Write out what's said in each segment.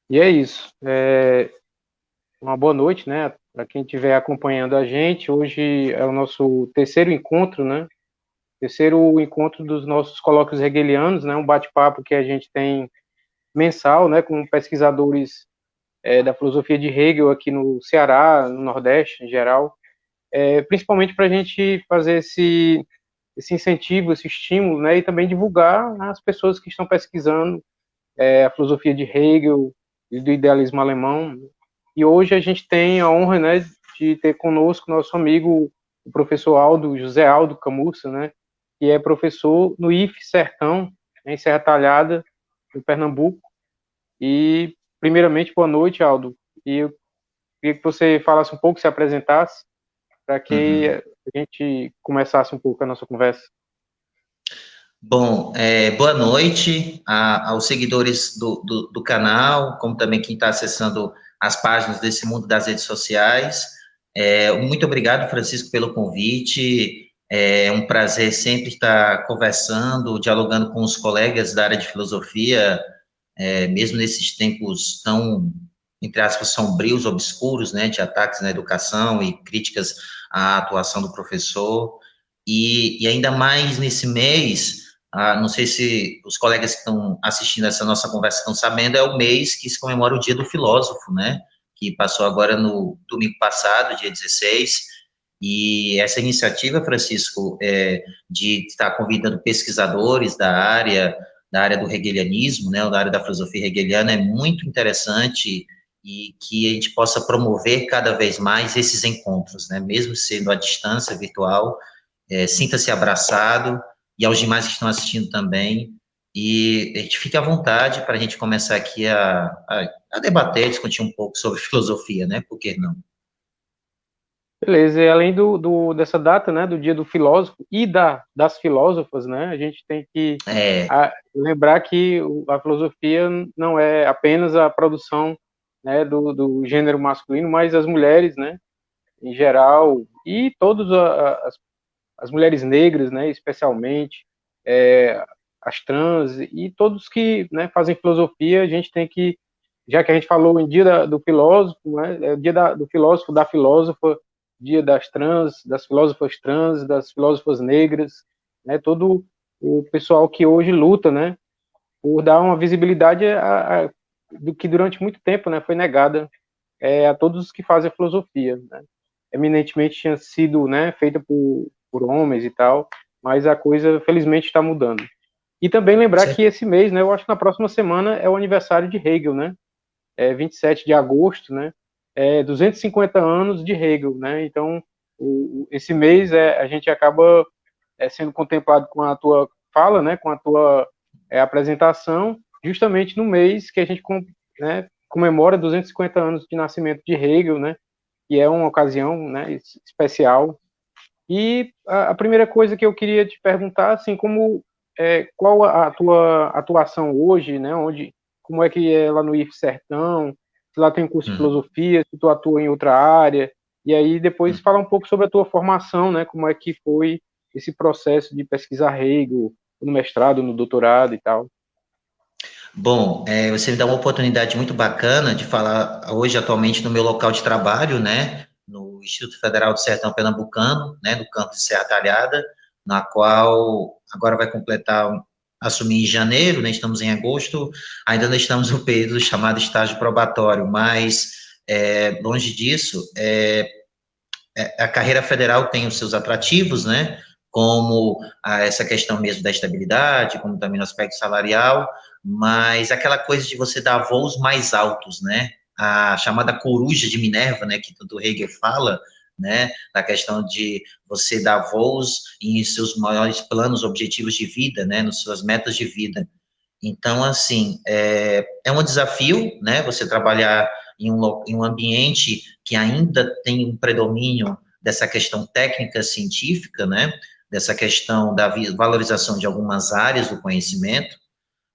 E é isso. Uma boa noite, né? Para quem estiver acompanhando a gente. Hoje é o nosso terceiro encontro, né? Terceiro encontro dos nossos colóquios hegelianos, né? Um bate-papo que a gente tem mensal, né? Com pesquisadores da filosofia de Hegel aqui no Ceará, no Nordeste em geral. Principalmente para a gente fazer esse incentivo, esse estímulo, né? E também divulgar as pessoas que estão pesquisando a filosofia de Hegel e do idealismo alemão. E hoje a gente tem a honra, né, de ter conosco nosso amigo, o professor José Aldo Camurça, né, que é professor no IF Sertão, em Serra Talhada, em Pernambuco. E, primeiramente, boa noite, Aldo. E eu queria que você falasse um pouco, se apresentasse, para Uhum. que a gente começasse um pouco a nossa conversa. Bom, boa noite aos seguidores do canal, como também quem está acessando as páginas desse mundo das redes sociais. Muito obrigado, Francisco, pelo convite. É um prazer sempre estar conversando, dialogando com os colegas da área de filosofia, mesmo nesses tempos tão, entre aspas, sombrios, obscuros, né, de ataques na educação e críticas à atuação do professor. E ainda mais nesse mês, não sei se os colegas que estão assistindo essa nossa conversa estão sabendo, é o mês que se comemora o Dia do Filósofo, né? Que passou agora no domingo passado, dia 16. E essa iniciativa, Francisco, de estar convidando pesquisadores da área do hegelianismo, né, da área da filosofia hegeliana, é muito interessante e que a gente possa promover cada vez mais esses encontros, né, mesmo sendo à distância virtual, sinta-se abraçado, e aos demais que estão assistindo também, e a gente fique à vontade para a gente começar aqui a debater, discutir um pouco sobre filosofia, né, por que não? Beleza, e além dessa data, né, do Dia do Filósofo e das filósofas, né, a gente tem que É, lembrar que a filosofia não é apenas a produção, né, do gênero masculino, mas as mulheres, né, em geral, e todas as mulheres negras, né, especialmente, é, as trans e todos que, né, fazem filosofia, a gente tem que, já que a gente falou em do filósofo, né, é o dia do filósofo, da filósofa, dia das trans, das filósofas negras, né, todo o pessoal que hoje luta, né, por dar uma visibilidade do que durante muito tempo, né, foi negada a todos os que fazem a filosofia, né? Eminentemente tinha sido, né, feita por homens e tal, mas a coisa felizmente está mudando. E também lembrar que esse mês, né, eu acho que na próxima semana é o aniversário de Hegel, né? 27 de agosto, né? 250 anos de Hegel, né? Então, esse mês a gente acaba sendo contemplado com a tua fala, né? Com a tua apresentação, justamente no mês que a gente, né, comemora 250 anos de nascimento de Hegel, né? Que é uma ocasião, né, especial. E a primeira coisa que eu queria te perguntar, assim, qual a tua atuação hoje, né, como é que é lá no IF Sertão, se lá tem curso de hum, filosofia, se tu atua em outra área, e aí depois hum. fala um pouco sobre a tua formação, né, como é que foi esse processo de pesquisar Hegel, no mestrado, no doutorado e tal. Bom, você me dá uma oportunidade muito bacana de falar hoje, atualmente, no meu local de trabalho, né, no Instituto Federal do Sertão Pernambucano, né, no campus de Serra Talhada, na qual agora vai completar, assumir em janeiro, né, estamos em agosto, ainda não estamos no período chamado estágio probatório, mas, longe disso, a carreira federal tem os seus atrativos, né, como essa questão mesmo da estabilidade, como também no aspecto salarial, mas aquela coisa de você dar voos mais altos, né, a chamada coruja de Minerva, né, que tanto Hegel fala, né, da questão de você dar voos em seus maiores planos, objetivos de vida, né, nas suas metas de vida. Então, assim, é um desafio, né, você trabalhar em um ambiente que ainda tem um predomínio dessa questão técnica científica, né, dessa questão da valorização de algumas áreas do conhecimento,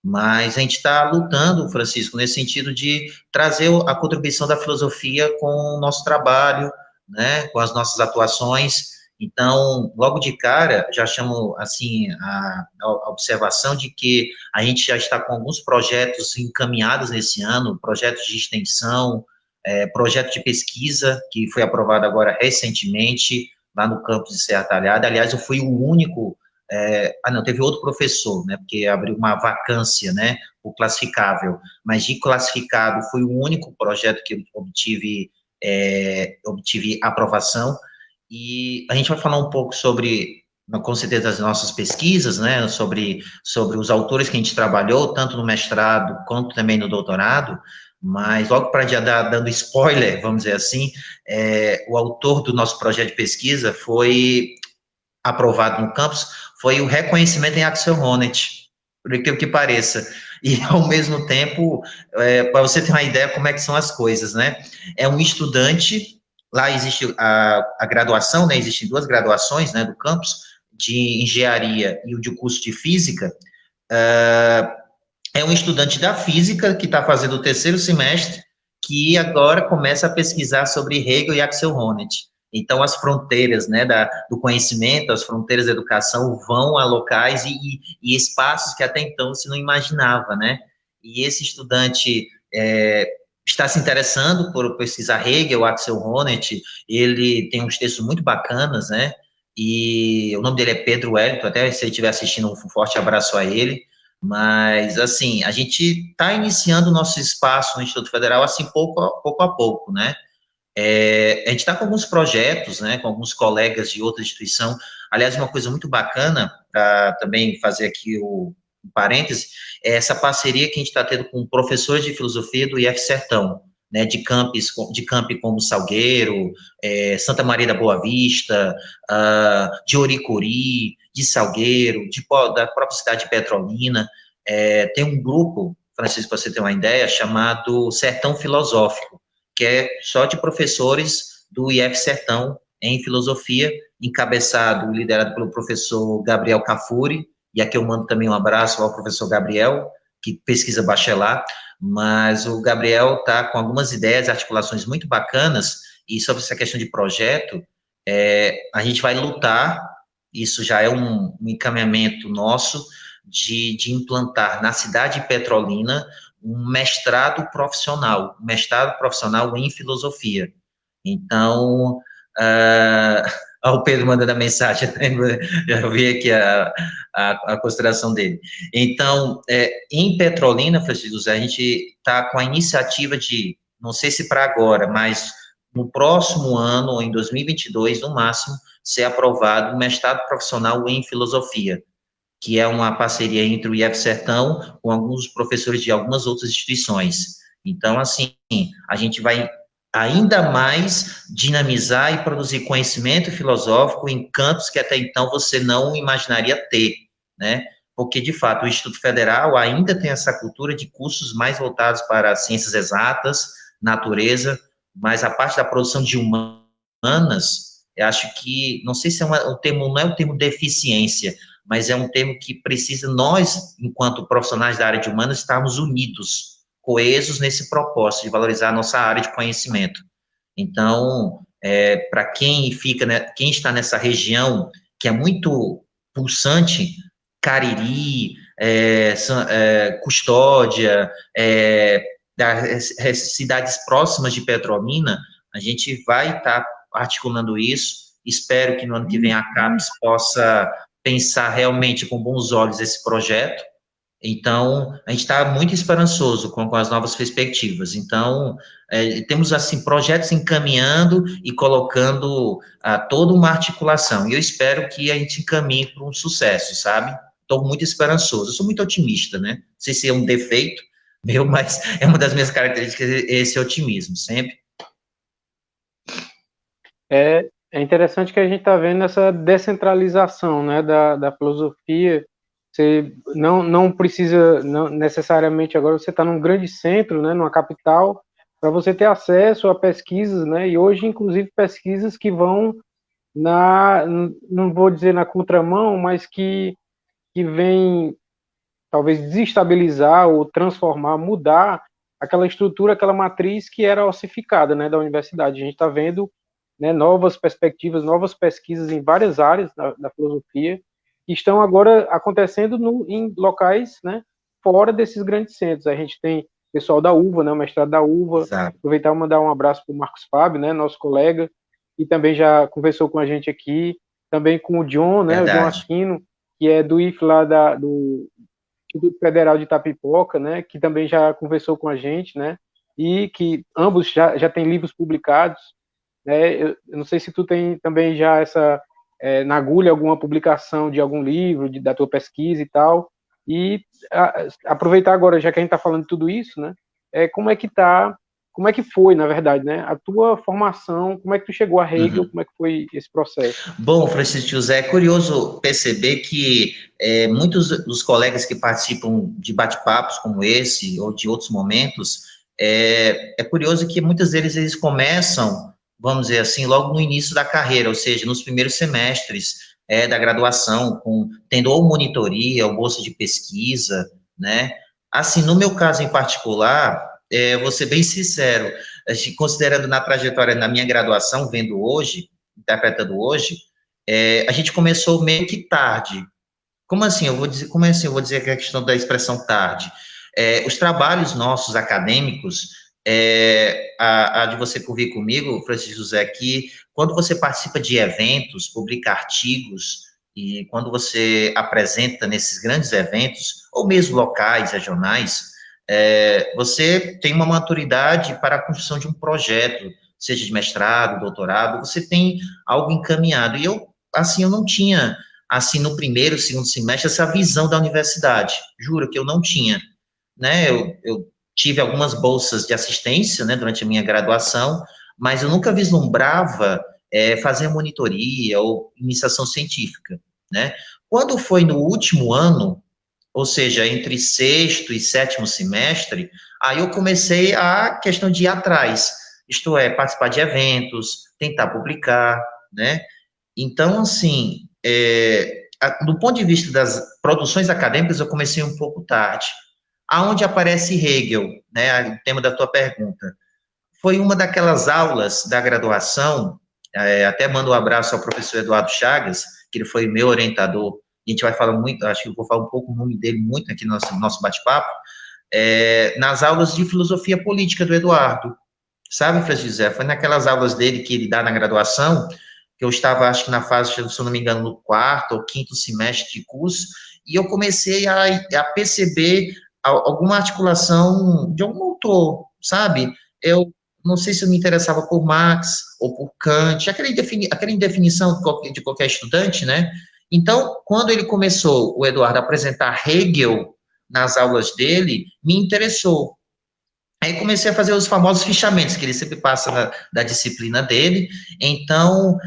mas a gente está lutando, Francisco, nesse sentido de trazer a contribuição da filosofia com o nosso trabalho, né, com as nossas atuações. Então, logo de cara, já chamo, assim, a observação de que a gente já está com alguns projetos encaminhados nesse ano, projetos de extensão, projeto de pesquisa, que foi aprovado agora recentemente, lá no campus de Serra Talhada. Aliás, eu fui o único, não, teve outro professor, né, porque abriu uma vacância, né, o classificável, mas de classificado foi o único projeto que eu obtive aprovação. E a gente vai falar um pouco sobre, com certeza, as nossas pesquisas, né, sobre os autores que a gente trabalhou, tanto no mestrado quanto também no doutorado, mas logo para já dando spoiler, vamos dizer assim, o autor do nosso projeto de pesquisa foi aprovado no campus, foi o reconhecimento em Axel Honneth, por incrível que pareça. E, ao mesmo tempo, para você ter uma ideia como é que são as coisas, né? É um estudante, lá existe a graduação, né? Existem duas graduações, né, do campus, de engenharia e o de curso de física. É um estudante da física que está fazendo o terceiro semestre, que agora começa a pesquisar sobre Hegel e Axel Honneth. Então, as fronteiras, né, do conhecimento, as fronteiras da educação vão a locais e espaços que até então se não imaginava, né? E esse estudante está se interessando por pesquisar Hegel, Axel Honneth. Ele tem uns textos muito bacanas, né? E o nome dele é Pedro Wellington, até se ele estiver assistindo, um forte abraço a ele. Mas, assim, a gente está iniciando o nosso espaço no Instituto Federal, assim, pouco a pouco, né? A gente está com alguns projetos, né, com alguns colegas de outra instituição. Aliás, uma coisa muito bacana, para também fazer aqui um parêntese, é essa parceria que a gente está tendo com professores de filosofia do IF Sertão, né, de campi como Salgueiro, Santa Maria da Boa Vista, de Oricuri, de Salgueiro, da própria cidade de Petrolina. Tem um grupo, Francisco, para você ter uma ideia, chamado Sertão Filosófico, que é só de professores do IF Sertão em filosofia, encabeçado, liderado pelo professor Gabriel Cafuri, e aqui eu mando também um abraço ao professor Gabriel, que pesquisa bacharelado, mas o Gabriel está com algumas ideias, articulações muito bacanas, e sobre essa questão de projeto, a gente vai lutar, isso já é um encaminhamento nosso, de implantar na cidade de Petrolina um mestrado profissional em filosofia. Então, o Pedro mandando a mensagem, já vi aqui a consideração dele. Então, em Petrolina, Francisco José, a gente está com a iniciativa de, não sei se para agora, mas no próximo ano, ou em 2022, no máximo, ser aprovado um mestrado profissional em filosofia, que é uma parceria entre o IF Sertão com alguns professores de algumas outras instituições. Então, assim, a gente vai ainda mais dinamizar e produzir conhecimento filosófico em campos que até então você não imaginaria ter, né? Porque, de fato, o Instituto Federal ainda tem essa cultura de cursos mais voltados para ciências exatas, natureza, mas a parte da produção de humanas, eu acho que, não sei se o termo, não é o termo deficiência, mas é um termo que precisa, nós, enquanto profissionais da área de humanas, estarmos unidos, coesos nesse propósito de valorizar a nossa área de conhecimento. Então, para quem fica, né, quem está nessa região, que é muito pulsante, Cariri, Custódia, das cidades próximas de Petrolina, a gente vai estar articulando isso. Espero que no ano que vem a CAPES possa pensar realmente com bons olhos esse projeto. Então, a gente está muito esperançoso com as novas perspectivas. Então, temos, assim, projetos encaminhando e colocando toda uma articulação. E eu espero que a gente encaminhe para um sucesso, sabe? Estou muito esperançoso. Eu sou muito otimista, né? Não sei se é um defeito meu, mas é uma das minhas características, esse otimismo, sempre. É interessante que a gente está vendo essa descentralização, né, da filosofia. Você não precisa, não, necessariamente agora você está num grande centro, né, numa capital, para você ter acesso a pesquisas, né, e hoje, inclusive, pesquisas que vão não vou dizer na contramão, mas que vem talvez desestabilizar ou transformar, mudar aquela estrutura, aquela matriz que era ossificada, né, da universidade. A gente está vendo né, novas perspectivas, novas pesquisas em várias áreas da filosofia, que estão agora acontecendo em locais, né, fora desses grandes centros. A gente tem o pessoal da UVA, né, o mestrado da UVA, Exato. aproveitar e mandar um abraço para o Marcos Fábio, né, nosso colega, que também já conversou com a gente aqui, também com o John, né, o John Verdade. Aquino, que é do IF lá do Instituto Federal de Itapipoca, né, que também já conversou com a gente, né, e que ambos já têm livros publicados, né, eu não sei se tu tem também já na agulha alguma publicação de algum livro, da tua pesquisa e tal, e aproveitar agora, já que a gente está falando de tudo isso, né, como é que foi, na verdade, né, a tua formação, como é que tu chegou a Hegel, como é que foi esse processo? Bom, Francisco José, é curioso perceber que muitos dos colegas que participam de bate-papos como esse, ou de outros momentos, é curioso que muitos deles eles começam, vamos dizer assim, logo no início da carreira, ou seja, nos primeiros semestres da graduação, tendo ou monitoria, ou bolsa de pesquisa, né? Assim, no meu caso em particular, vou ser bem sincero, considerando na trajetória na minha graduação, vendo hoje, interpretando hoje, a gente começou meio que tarde. Como assim? Como assim eu vou dizer que é a questão da expressão tarde? Os trabalhos nossos acadêmicos, a de você convir comigo, Francisco José, que quando você participa de eventos, publica artigos, e quando você apresenta nesses grandes eventos, ou mesmo locais, regionais, você tem uma maturidade para a construção de um projeto, seja de mestrado, doutorado, você tem algo encaminhado. E eu, assim, eu não tinha, assim, no primeiro, segundo semestre, essa visão da universidade. Juro que eu não tinha, né? Eu tive algumas bolsas de assistência, né, durante a minha graduação, mas eu nunca vislumbrava fazer monitoria ou iniciação científica, né? Quando foi no último ano, ou seja, entre sexto e sétimo semestre, aí eu comecei a questão de ir atrás, isto é, participar de eventos, tentar publicar, né? Então, assim, do ponto de vista das produções acadêmicas, eu comecei um pouco tarde. Aonde aparece Hegel, né, o tema da tua pergunta, foi uma daquelas aulas da graduação, até mando um abraço ao professor Eduardo Chagas, que ele foi meu orientador, a gente vai falar muito, acho que eu vou falar um pouco o nome dele muito aqui no nosso bate-papo, nas aulas de filosofia política do Eduardo, sabe, Francisco José? Foi naquelas aulas dele que ele dá na graduação, que eu estava, acho que na fase, se eu não me engano, no quarto ou quinto semestre de curso, e eu comecei a perceber alguma articulação de algum autor, sabe? Eu não sei se eu me interessava por Marx ou por Kant, aquela indefinição de qualquer estudante, né? Então, quando ele começou, o Eduardo, a apresentar Hegel nas aulas dele, me interessou. Aí comecei a fazer os famosos fichamentos que ele sempre passa da disciplina dele. Então,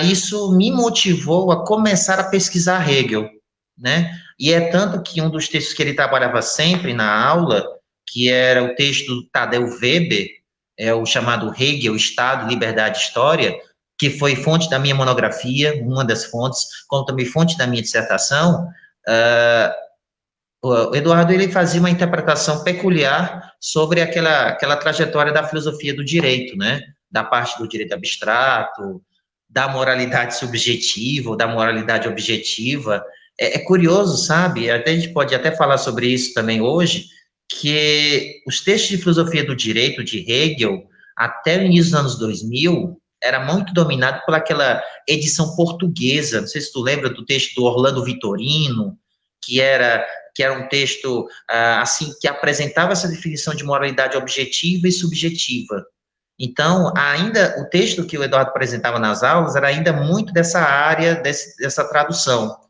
isso me motivou a começar a pesquisar Hegel, né? E é tanto que um dos textos que ele trabalhava sempre na aula, que era o texto do Tadeu Weber, o chamado Hegel, Estado, Liberdade e História, que foi fonte da minha monografia, uma das fontes, como também fonte da minha dissertação, o Eduardo ele fazia uma interpretação peculiar sobre aquela trajetória da filosofia do direito, né? Da parte do direito abstrato, da moralidade subjetiva ou da moralidade objetiva. É curioso, sabe? Até a gente pode até falar sobre isso também hoje, que os textos de filosofia do direito de Hegel, até o início dos anos 2000, era muito dominado por aquela edição portuguesa. Não sei se tu lembra do texto do Orlando Vitorino, que era um texto assim que apresentava essa definição de moralidade objetiva e subjetiva. Então, ainda o texto que o Eduardo apresentava nas aulas era ainda muito dessa área, dessa tradução.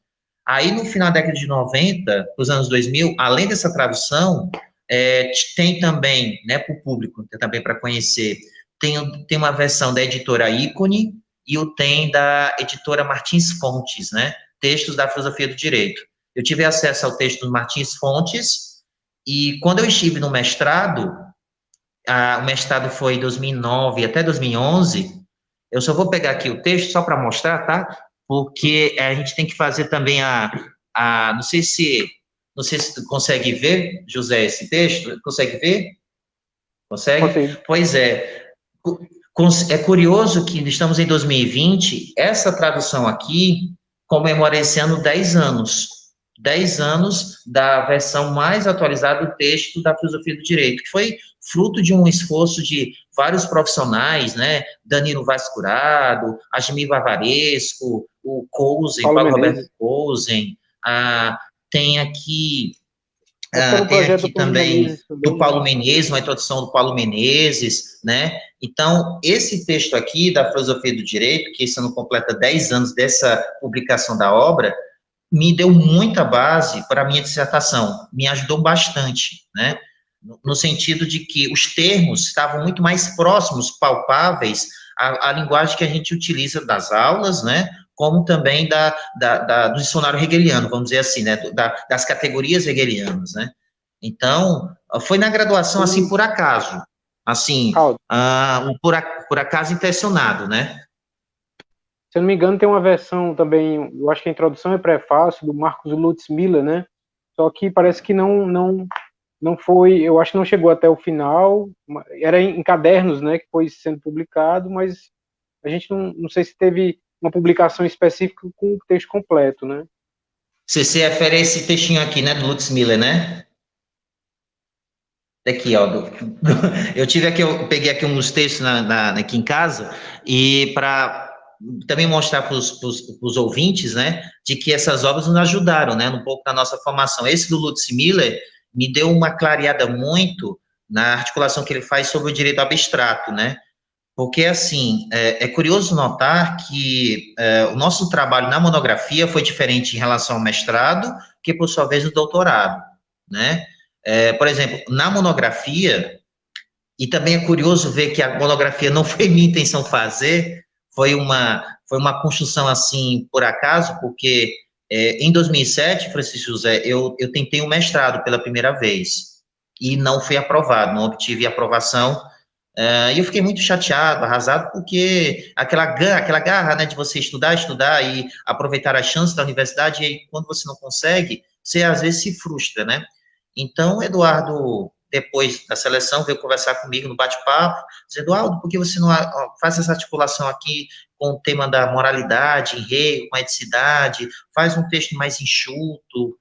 Aí, no final da década de 90, os anos 2000, além dessa tradução, tem também, né, para o público, também para conhecer, tem uma versão da editora Ícone e tem da editora Martins Fontes, né, textos da filosofia do direito. Eu tive acesso ao texto do Martins Fontes, e quando eu estive no mestrado, o mestrado foi em 2009 até 2011, eu só vou pegar aqui o texto só para mostrar, tá? Porque a gente tem que fazer também não sei se tu consegue ver, José, esse texto, consegue ver? Consegue? Consigo. Pois é. É curioso que estamos em 2020, essa tradução aqui comemora esse ano 10 anos. 10 anos da versão mais atualizada do texto da filosofia do direito, que foi fruto de um esforço de vários profissionais, né? Danilo Vaz Curado, Admir Vavaresco, o Cousen, Paulo Paulo Roberto Menezes. Cousen, tem aqui Acho que era um tem projeto aqui do Paulo também Menezes do também, né? Paulo Menezes, uma introdução do Paulo Menezes, né? Então, esse texto aqui da filosofia do direito, que esse ano completa 10 anos dessa publicação da obra, me deu muita base para a minha dissertação, me ajudou bastante, né? No sentido de que os termos estavam muito mais próximos, palpáveis, à linguagem que a gente utiliza das aulas, né? Como também do dicionário hegeliano, vamos dizer assim, né? Das categorias hegelianas, né? Então, foi na graduação, assim, E, por acaso, assim, Aldo, por acaso intencionado, né? se eu não me engano, tem uma versão também, eu acho que a introdução e prefácio do Marcos Lutz Miller, né? Só que parece que não foi, eu acho que não chegou até o final, era em cadernos, né, que foi sendo publicado, mas a gente não sei se teve uma publicação específica com o texto completo, né? Você se refere a esse textinho aqui, né, do Lutz Miller, né? Aqui, ó. Eu tive aqui, eu peguei aqui uns textos aqui em casa e para também mostrar para os ouvintes, né, de que essas obras nos ajudaram, né, um pouco na nossa formação. Esse do Lutz Miller me deu uma clareada muito na articulação que ele faz sobre o direito abstrato, né? Porque, assim, é curioso notar que o nosso trabalho na monografia foi diferente em relação ao mestrado que, por sua vez, o doutorado, né? Por exemplo, na monografia, e também é curioso ver que a monografia não foi minha intenção fazer, foi uma construção, assim, por acaso, porque em 2007, Francisco José, eu tentei um mestrado pela primeira vez, e não fui aprovado, não obtive aprovação, e eu fiquei muito chateado, arrasado, porque aquela garra, né, de você estudar, estudar e aproveitar as chances da universidade, e aí, quando você não consegue, você às vezes se frustra, né? Então, Eduardo, depois da seleção, veio conversar comigo no bate-papo, dizendo, Aldo, por que você não faz essa articulação aqui com o tema da moralidade, enredo, com a eticidade, faz um texto mais enxuto,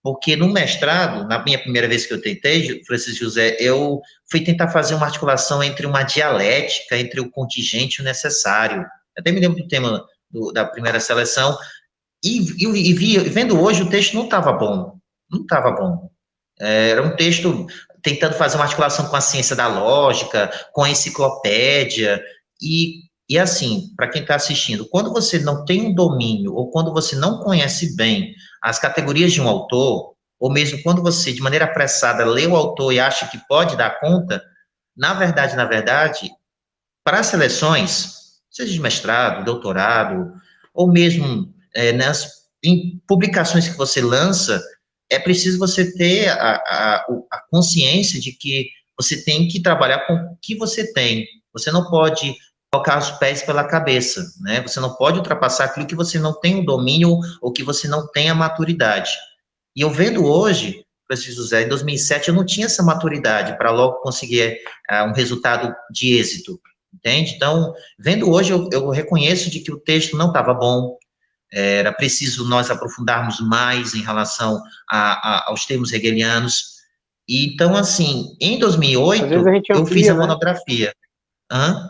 porque no mestrado, na minha primeira vez que eu tentei, Francisco José, eu fui tentar fazer uma articulação entre uma dialética, entre o contingente e o necessário. Até me lembro do tema da primeira seleção, vendo hoje, o texto não estava bom. Não estava bom. Era um texto tentando fazer uma articulação com a ciência da lógica, com a enciclopédia, e assim, para quem está assistindo, quando você não tem um domínio, ou quando você não conhece bem as categorias de um autor, ou mesmo quando você, de maneira apressada, lê o autor e acha que pode dar conta, na verdade, para as seleções, seja de mestrado, doutorado, ou mesmo em publicações que você lança, é preciso você ter a consciência de que você tem que trabalhar com o que você tem. Você não pode colocar os pés pela cabeça, né? Você não pode ultrapassar aquilo que você não tem o domínio ou que você não tem a maturidade. E eu vendo hoje, Francisco José, em 2007 eu não tinha essa maturidade para logo conseguir um resultado de êxito, entende? Então, vendo hoje, eu reconheço de que o texto não estava bom, era preciso nós aprofundarmos mais em relação aos termos hegelianos. E, então, assim, em Às vezes a 2008, gente eu fiz amplia, a né? monografia. Hã?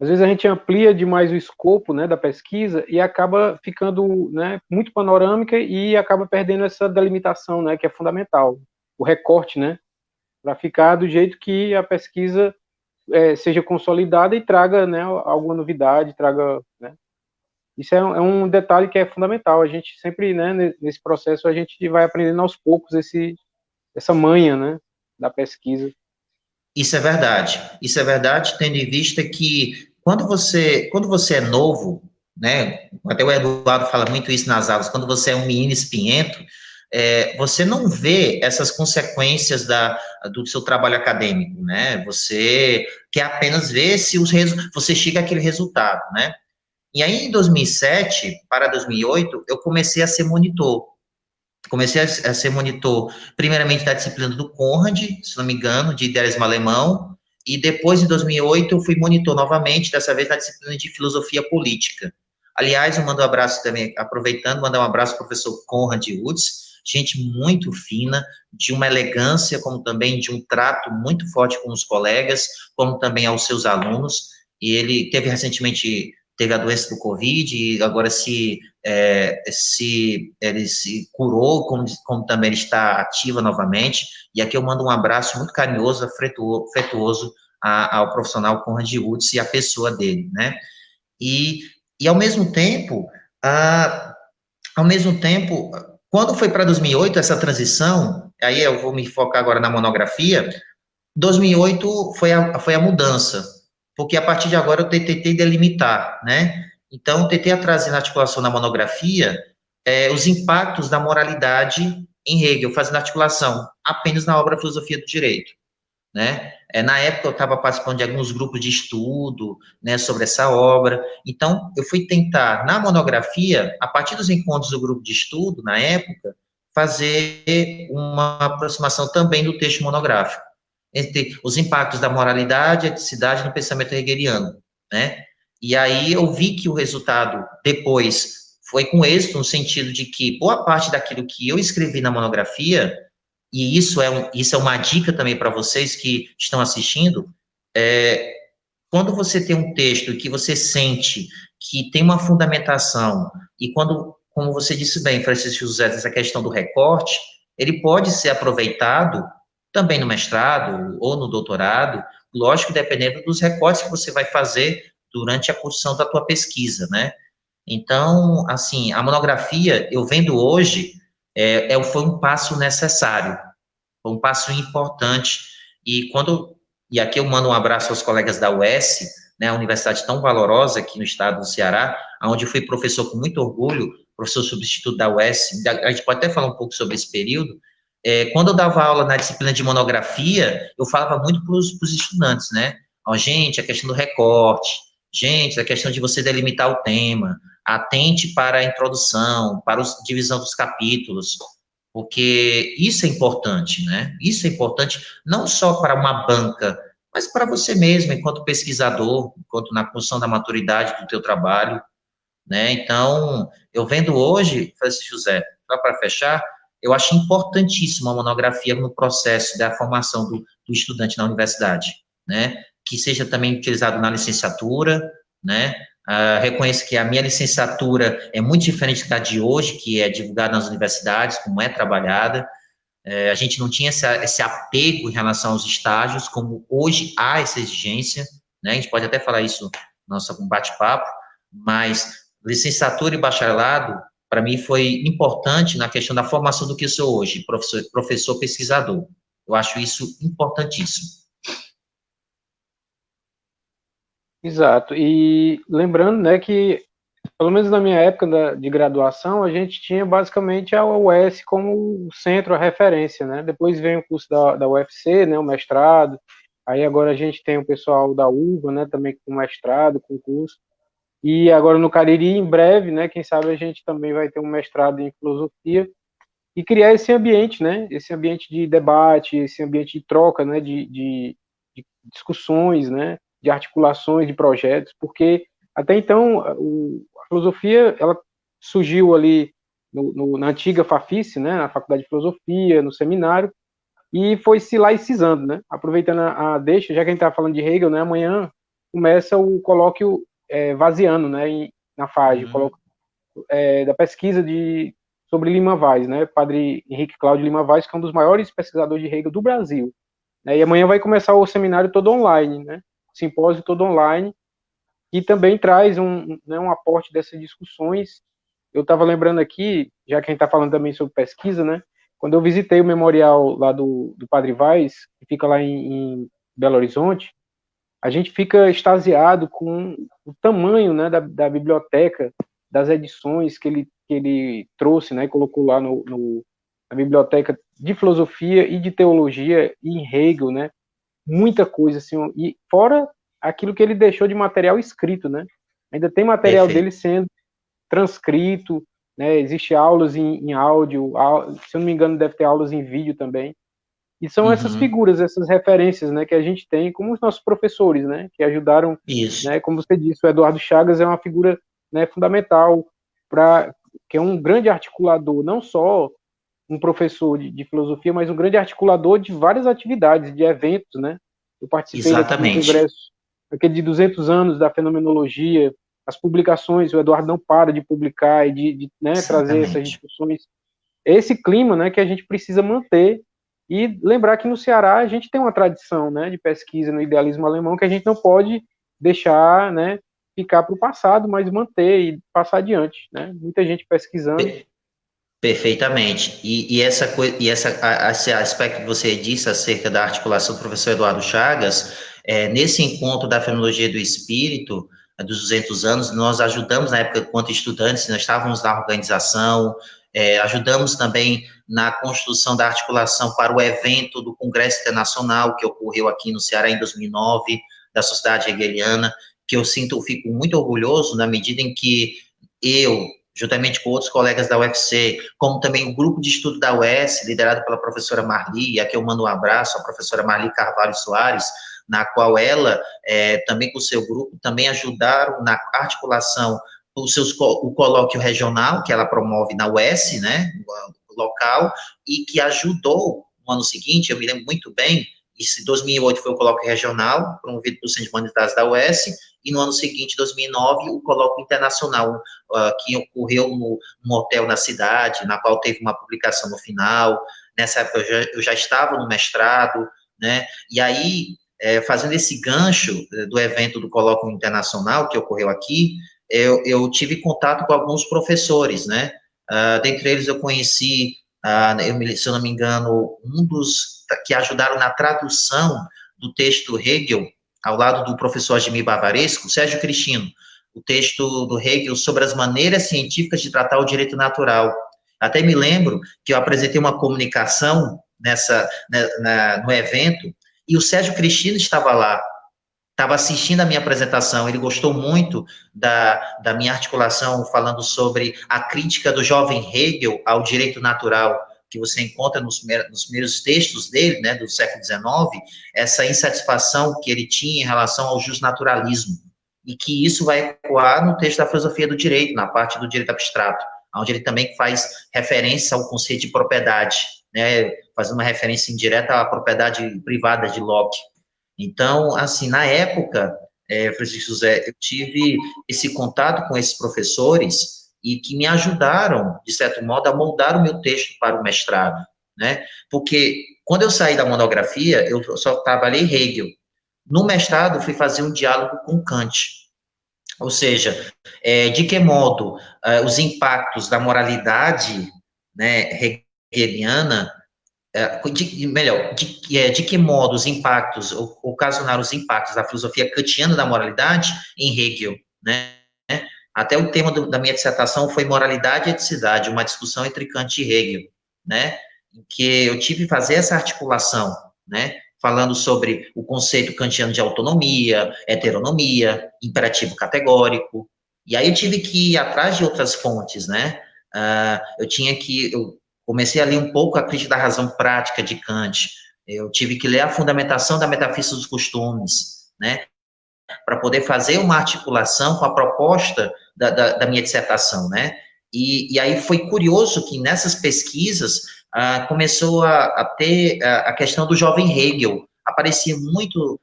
Às vezes a gente amplia demais o escopo, né, da pesquisa e acaba ficando, né, muito panorâmica e acaba perdendo essa delimitação, né, que é fundamental, o recorte, né, para ficar do jeito que a pesquisa seja consolidada e traga, né, alguma novidade, traga, né. Isso é um detalhe que é fundamental. A gente sempre, né, nesse processo a gente vai aprendendo aos poucos essa manha, né, da pesquisa. Isso é verdade, tendo em vista que quando você é novo, né, até o Eduardo fala muito isso nas aulas, quando você é um menino espinhento, você não vê essas consequências do seu trabalho acadêmico, né, você quer apenas ver se você chega àquele resultado, né, e aí em 2007 para 2008, eu comecei a ser monitor, primeiramente, da disciplina do Conrad, se não me engano, de idealismo alemão, e depois, em 2008, eu fui monitor novamente, dessa vez na disciplina de filosofia política. Aliás, eu mando um abraço também, aproveitando, mandar um abraço ao professor Conrad Woods, gente muito fina, de uma elegância, como também de um trato muito forte com os colegas, como também aos seus alunos, e ele teve recentemente, teve a doença do Covid, e agora ele se curou, como também ele está ativa novamente, e aqui eu mando um abraço muito carinhoso, afetuoso ao profissional Conrad Woods e à pessoa dele, né? E, e ao mesmo tempo, quando foi para 2008, essa transição, aí eu vou me focar agora na monografia, 2008 foi a mudança, porque a partir de agora eu tentei delimitar, né? Então, eu tentei trazer na articulação na monografia os impactos da moralidade em Hegel, fazendo articulação apenas na obra Filosofia do Direito, né? Na época eu estava participando de alguns grupos de estudo, né, sobre essa obra, então eu fui tentar, na monografia, a partir dos encontros do grupo de estudo, na época, fazer uma aproximação também do texto monográfico, entre os impactos da moralidade e eticidade no pensamento hegeliano, né? E aí eu vi que o resultado, depois, foi com êxito, no sentido de que boa parte daquilo que eu escrevi na monografia, e isso é uma dica também para vocês que estão assistindo, é, quando você tem um texto que você sente que tem uma fundamentação, e quando, como você disse bem, Francisco José, essa questão do recorte, ele pode ser aproveitado também no mestrado ou no doutorado, lógico, dependendo dos recortes que você vai fazer durante a construção da tua pesquisa, né? Então, assim, a monografia, eu vendo hoje, foi um passo necessário, foi um passo importante. E aqui eu mando um abraço aos colegas da UES, né, a universidade tão valorosa aqui no estado do Ceará, onde fui professor com muito orgulho, professor substituto da UES. A gente pode até falar um pouco sobre esse período. Quando eu dava aula na disciplina de monografia, eu falava muito para os estudantes, né? Ó, gente, a questão do recorte, gente, a questão de você delimitar o tema, atente para a introdução, para a divisão dos capítulos, porque isso é importante, né? Isso é importante não só para uma banca, mas para você mesmo, enquanto pesquisador, enquanto na construção da maturidade do teu trabalho, né? Então, eu vendo hoje, Francisco José, só para fechar, eu acho importantíssimo a monografia no processo da formação do estudante na universidade, né? Que seja também utilizado na licenciatura, né? Reconheço que a minha licenciatura é muito diferente da de hoje, que é divulgada nas universidades, como é trabalhada. A gente não tinha esse apego em relação aos estágios, como hoje há essa exigência, né? A gente pode até falar isso no nosso bate-papo, mas licenciatura e bacharelado, para mim, foi importante na questão da formação do que eu sou hoje, professor pesquisador. Eu acho isso importantíssimo. Exato. E lembrando, né, que pelo menos na minha época de graduação, a gente tinha basicamente a UES como o centro, a referência, né? Depois vem o curso da UFC, né, o mestrado. Aí agora a gente tem o pessoal da UVA, né, também com mestrado, com curso. E agora no Cariri, em breve, né, quem sabe a gente também vai ter um mestrado em filosofia e criar esse ambiente, né? Esse ambiente de debate, esse ambiente de troca, né, de discussões, né, de articulações de projetos, porque até então a filosofia ela surgiu ali na antiga Fafice, né, na Faculdade de Filosofia, no seminário, e foi se laicizando, né? Aproveitando a deixa, já que a gente está falando de Hegel, né, amanhã começa o colóquio Vaziano, né, na FAGE, da pesquisa sobre Lima Vaz, né, Padre Henrique Cláudio Lima Vaz, que é um dos maiores pesquisadores de Hegel do Brasil. Né, e amanhã vai começar o seminário todo online, né, simpósio todo online, e também traz um aporte dessas discussões. Eu estava lembrando aqui, já que a gente está falando também sobre pesquisa, né, quando eu visitei o memorial lá do Padre Vaz, que fica lá em Belo Horizonte, a gente fica extasiado com o tamanho, né, da biblioteca, das edições que ele trouxe, né, e colocou lá na biblioteca de filosofia e de teologia e em Hegel, né, muita coisa, assim, e fora aquilo que ele deixou de material escrito, né, ainda tem material Perfeito. dele sendo transcrito, né, existe aulas em áudio, se eu não me engano deve ter aulas em vídeo também, E são essas figuras, essas referências, né, que a gente tem, como os nossos professores, né, que ajudaram, Isso. né, como você disse, o Eduardo Chagas é uma figura, né, fundamental, que é um grande articulador, não só um professor de filosofia, mas um grande articulador de várias atividades, de eventos, né. Eu participei daquele Exatamente. congresso, aquele de 200 anos da fenomenologia, as publicações, o Eduardo não para de publicar e né, trazer essas Exatamente. discussões. Esse clima, né, que a gente precisa manter e lembrar que no Ceará a gente tem uma tradição, né, de pesquisa no idealismo alemão que a gente não pode deixar, né, ficar para o passado, mas manter e passar adiante, né? Muita gente pesquisando. Perfeitamente. Esse aspecto que você disse acerca da articulação do professor Eduardo Chagas, nesse encontro da Fenomenologia do Espírito, dos 200 anos, nós ajudamos na época, quanto estudantes, nós estávamos na organização, ajudamos também na construção da articulação para o evento do Congresso Internacional, que ocorreu aqui no Ceará em 2009, da Sociedade Hegeliana, que fico muito orgulhoso na medida em que eu, juntamente com outros colegas da UFC, como também o grupo de estudo da UES, liderado pela professora Marli, e aqui eu mando um abraço à professora Marli Carvalho Soares, na qual ela, também com o seu grupo, também ajudaram na articulação o colóquio regional, que ela promove na UES, né, local, e que ajudou, no ano seguinte, eu me lembro muito bem, em 2008 foi o colóquio regional, promovido pelo Centro de Humanidades da UES, e no ano seguinte, 2009, o colóquio internacional, que ocorreu num hotel na cidade, na qual teve uma publicação no final. Nessa época eu já estava no mestrado, né? E aí, fazendo esse gancho do evento do colóquio internacional que ocorreu aqui, eu tive contato com alguns professores, né? Dentre eles eu conheci, se eu não me engano, um dos que ajudaram na tradução do texto Hegel, ao lado do professor Ademir Bavaresco, Sérgio Cristino, o texto do Hegel sobre as maneiras científicas de tratar o direito natural. Até me lembro que eu apresentei uma comunicação no evento, e o Sérgio Cristino estava lá, estava assistindo a minha apresentação, ele gostou muito da minha articulação falando sobre a crítica do jovem Hegel ao direito natural, que você encontra nos primeiros textos dele, né, do século XIX, essa insatisfação que ele tinha em relação ao justnaturalismo, e que isso vai ecoar no texto da filosofia do direito, na parte do direito abstrato, onde ele também faz referência ao conceito de propriedade, né, fazendo uma referência indireta à propriedade privada de Locke. Então, assim, na época, Francisco José, eu tive esse contato com esses professores e que me ajudaram, de certo modo, a moldar o meu texto para o mestrado, né? Porque quando eu saí da monografia, eu só trabalhei Hegel. No mestrado, fui fazer um diálogo com Kant. Ou seja, de que modo os impactos da moralidade, né, hegeliana de que modo os impactos, ocasionaram os impactos da filosofia kantiana da moralidade em Hegel, né? Até o tema da minha dissertação foi moralidade e eticidade, uma discussão entre Kant e Hegel, né? Em que eu tive que fazer essa articulação, né? Falando sobre o conceito kantiano de autonomia, heteronomia, imperativo categórico, e aí eu tive que ir atrás de outras fontes, né? Eu comecei a ler um pouco a crítica da razão prática de Kant, eu tive que ler a fundamentação da metafísica dos costumes, né, para poder fazer uma articulação com a proposta da minha dissertação, né, e aí foi curioso que nessas pesquisas começou a ter a questão do jovem Hegel, aparecia muito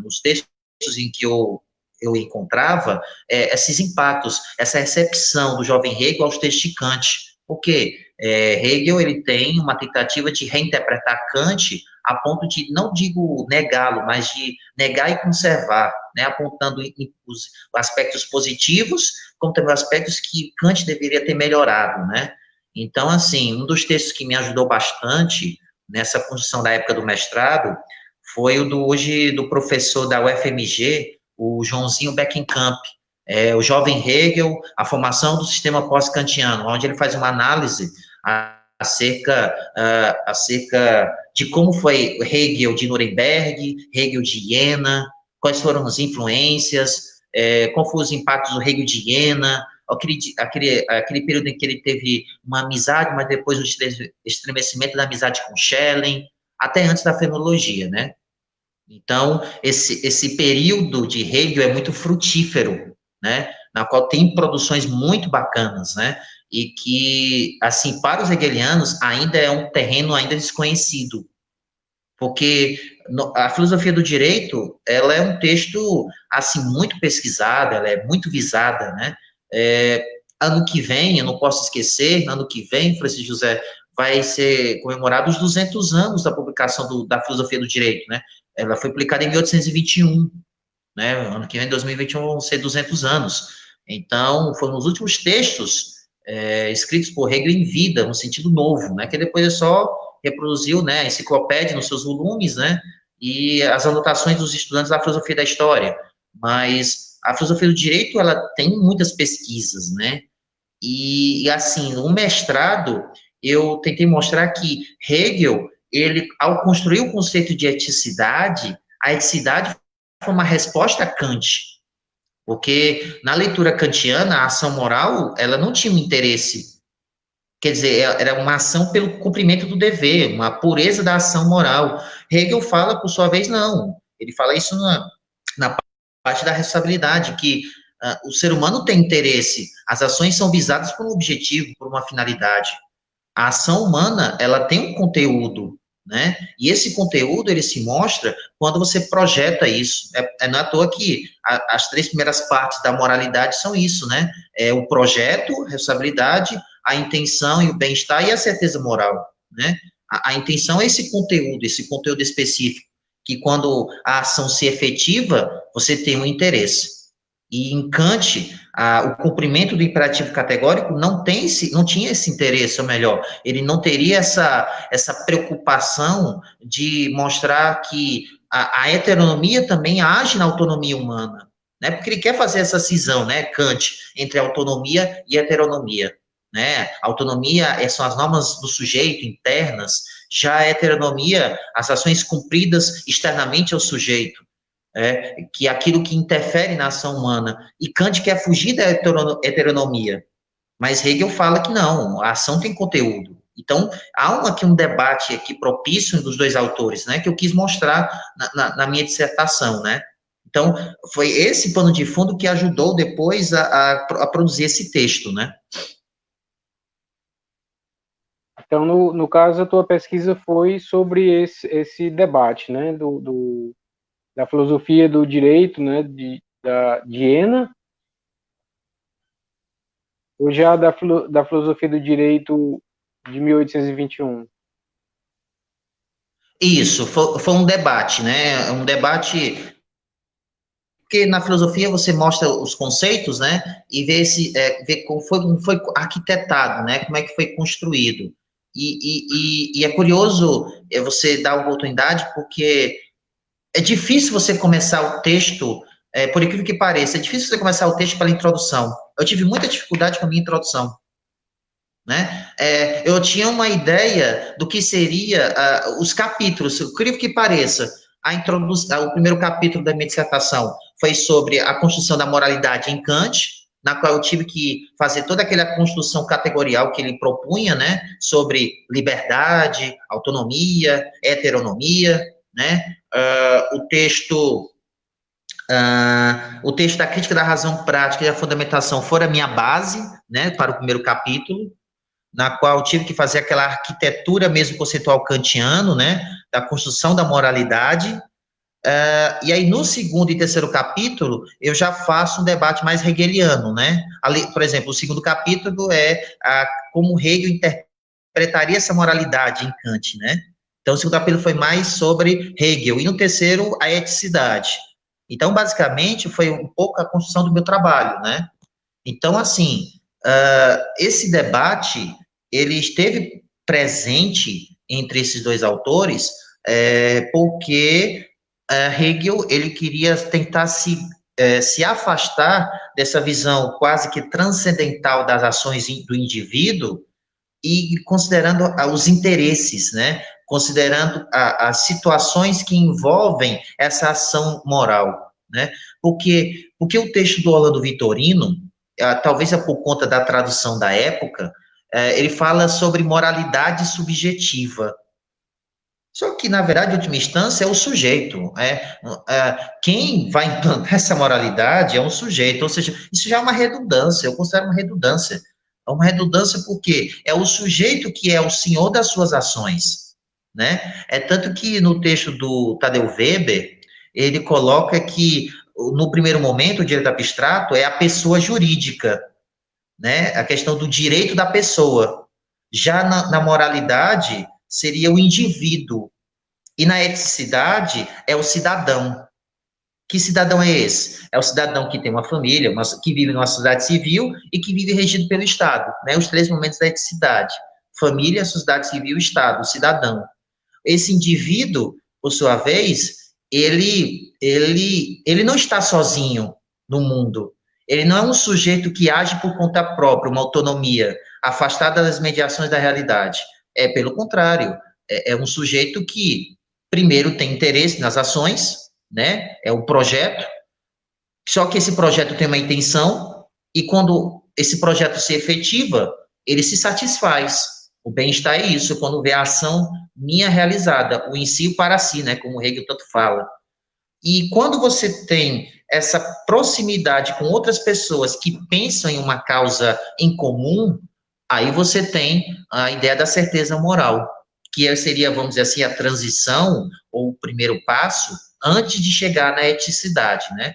nos textos em que eu encontrava esses impactos, essa recepção do jovem Hegel aos textos de Kant, porque Hegel ele tem uma tentativa de reinterpretar Kant a ponto de, não digo negá-lo, mas de negar e conservar, né, apontando os aspectos positivos, como também os aspectos que Kant deveria ter melhorado, né. Então, assim, um dos textos que me ajudou bastante nessa construção da época do mestrado foi o do professor da UFMG, o Joãozinho Beckenkamp, o jovem Hegel, a formação do sistema pós-kantiano, onde ele faz uma análise acerca de como foi Hegel de Nuremberg, Hegel de Iena, quais foram as influências, quais foram os impactos do Hegel de Iena, aquele período em que ele teve uma amizade, mas depois o estremecimento da amizade com Schelling, até antes da fenomenologia, né? Então, esse período de Hegel é muito frutífero, né? Na qual tem produções muito bacanas, né? E que, assim, para os hegelianos, ainda é um terreno ainda desconhecido, porque a filosofia do direito, ela é um texto, assim, muito pesquisada, ela é muito visada, né? Ano que vem, eu não posso esquecer, ano que vem, Francisco José, vai ser comemorado os 200 anos da publicação da filosofia do direito, né? Ela foi publicada em 1821, né? Ano que vem, em 2021, vão ser 200 anos. Então, foram os últimos textos escritos por Hegel em vida, no sentido novo, né? Que depois é só reproduziu, né, a enciclopédia nos seus volumes, né, e as anotações dos estudantes da filosofia da história. Mas a filosofia do direito, ela tem muitas pesquisas, né, e assim, no mestrado, eu tentei mostrar que Hegel, ele, ao construir o conceito de eticidade, a eticidade foi uma resposta a Kant, porque na leitura kantiana, a ação moral, ela não tinha um interesse. Quer dizer, era uma ação pelo cumprimento do dever, uma pureza da ação moral. Hegel fala, por sua vez, não. Ele fala isso na parte da responsabilidade, que o ser humano tem interesse, as ações são visadas por um objetivo, por uma finalidade. A ação humana, ela tem um conteúdo, né? E esse conteúdo, ele se mostra quando você projeta isso. Não é à toa que as 3 primeiras partes da moralidade são isso, né? É o projeto, a responsabilidade, a intenção e o bem-estar e a certeza moral, né? A intenção é esse conteúdo específico, que quando a ação se efetiva, você tem um interesse. E em Kant, o cumprimento do imperativo categórico não tinha esse interesse, ou melhor, ele não teria essa preocupação de mostrar que a heteronomia também age na autonomia humana, né? Porque ele quer fazer essa cisão, né, Kant, entre autonomia e heteronomia, né? Autonomia são as normas do sujeito internas, já a heteronomia, as ações cumpridas externamente ao sujeito. Que é aquilo que interfere na ação humana. E Kant quer fugir da heteronomia, mas Hegel fala que não, a ação tem conteúdo. Então, há aqui um debate aqui propício dos dois autores, né, que eu quis mostrar na minha dissertação, né. Então, foi esse pano de fundo que ajudou depois a produzir esse texto, né. Então, no caso, a tua pesquisa foi sobre esse debate, né, da filosofia do direito, né, da Jena, ou já da filosofia do direito de 1821? Isso, foi um debate, né, um debate, porque na filosofia você mostra os conceitos, né, e vê como foi arquitetado, né, como é que foi construído. E é curioso você dar uma oportunidade, porque é difícil você começar o texto, por incrível que pareça, é difícil você começar o texto pela introdução. Eu tive muita dificuldade com a minha introdução, né? Eu tinha uma ideia do que seria os capítulos, por incrível que pareça, a introdução, o primeiro capítulo da minha dissertação foi sobre a construção da moralidade em Kant, na qual eu tive que fazer toda aquela construção categorial que ele propunha, né, sobre liberdade, autonomia, heteronomia, né, o texto da crítica da razão prática e a fundamentação foram a minha base, né, para o primeiro capítulo, na qual eu tive que fazer aquela arquitetura mesmo conceitual kantiano, né, da construção da moralidade. E aí, no segundo e terceiro capítulo, eu já faço um debate mais hegeliano, né? Ali, por exemplo, o segundo capítulo é como Hegel interpretaria essa moralidade em Kant, né? Então, o segundo capítulo foi mais sobre Hegel, e no terceiro, a eticidade. Então, basicamente, foi um pouco a construção do meu trabalho, né? Então, assim, esse debate, ele esteve presente entre esses dois autores, porque Hegel, ele queria tentar se afastar dessa visão quase que transcendental das ações do indivíduo e considerando os interesses, né? Considerando as situações que envolvem essa ação moral, né? Porque o texto do Orlando Vitorino, talvez é por conta da tradução da época, ele fala sobre moralidade subjetiva. Só que, na verdade, em última instância, é o sujeito. Quem vai implantar essa moralidade é um sujeito. Ou seja, isso já é uma redundância, eu considero uma redundância. É uma redundância porque é o sujeito que é o senhor das suas ações, né? É tanto que no texto do Tadeu Weber, ele coloca que, no primeiro momento, o direito abstrato é a pessoa jurídica, né? A questão do direito da pessoa. Já na moralidade, seria o indivíduo. E na eticidade, é o cidadão. Que cidadão é esse? É o cidadão que tem uma família, que vive numa sociedade civil e que vive regido pelo Estado. Né? Os três momentos da eticidade: família, sociedade civil e Estado, o cidadão. Esse indivíduo, por sua vez, ele não está sozinho no mundo. Ele não é um sujeito que age por conta própria, uma autonomia, afastada das mediações da realidade. É pelo contrário, é um sujeito que, primeiro, tem interesse nas ações, né? É o projeto, só que esse projeto tem uma intenção, e quando esse projeto se efetiva, ele se satisfaz. O bem-estar é isso, quando vê a ação minha realizada, o em si e o para si, né, como o Hegel tanto fala. E quando você tem essa proximidade com outras pessoas que pensam em uma causa em comum, aí você tem a ideia da certeza moral, que seria, vamos dizer assim, a transição, ou o primeiro passo, antes de chegar na eticidade, né?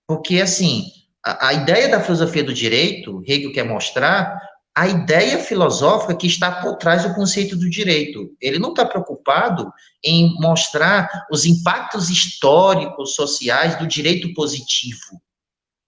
Porque, assim, a ideia da filosofia do direito, Hegel quer mostrar a ideia filosófica que está por trás do conceito do direito. Ele não está preocupado em mostrar os impactos históricos, sociais do direito positivo,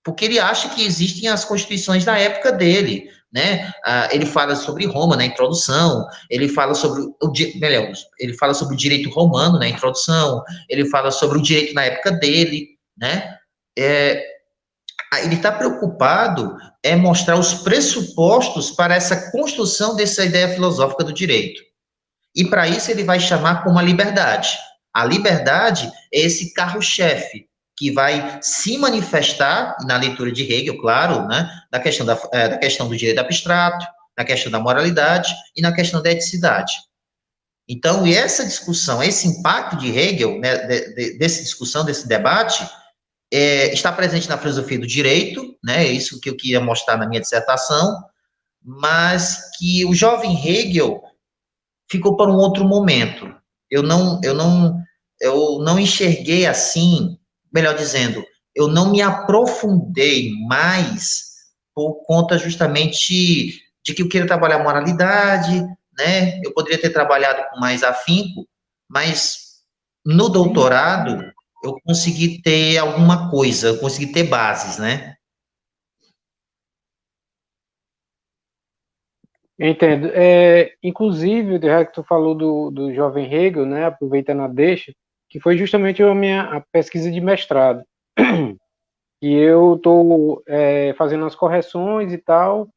porque ele acha que existem as constituições da época dele, né? Ele fala sobre Roma na introdução, ele fala sobre melhor, ele fala sobre o direito romano na introdução, ele fala sobre o direito na época dele, né? Ele está preocupado mostrar os pressupostos para essa construção dessa ideia filosófica do direito. E para isso ele vai chamar como a liberdade. A liberdade é esse carro-chefe que vai se manifestar na leitura de Hegel, claro, né, na questão da questão do direito abstrato, na questão da moralidade e na questão da eticidade. Então, e essa discussão, esse impacto de Hegel, né, dessa discussão, desse debate, está presente na filosofia do direito, né, é isso que eu queria mostrar na minha dissertação, mas que o jovem Hegel ficou para um outro momento. Eu não enxerguei assim, melhor dizendo, eu não me aprofundei mais por conta justamente de que eu queria trabalhar moralidade, né? Eu poderia ter trabalhado com mais afinco, mas no doutorado eu consegui ter alguma coisa, eu consegui ter bases, né? Entendo. Inclusive, já que tu falou do jovem Hegel, né, aproveitando a deixa, que foi justamente a pesquisa de mestrado, e eu estou fazendo as correções e tal,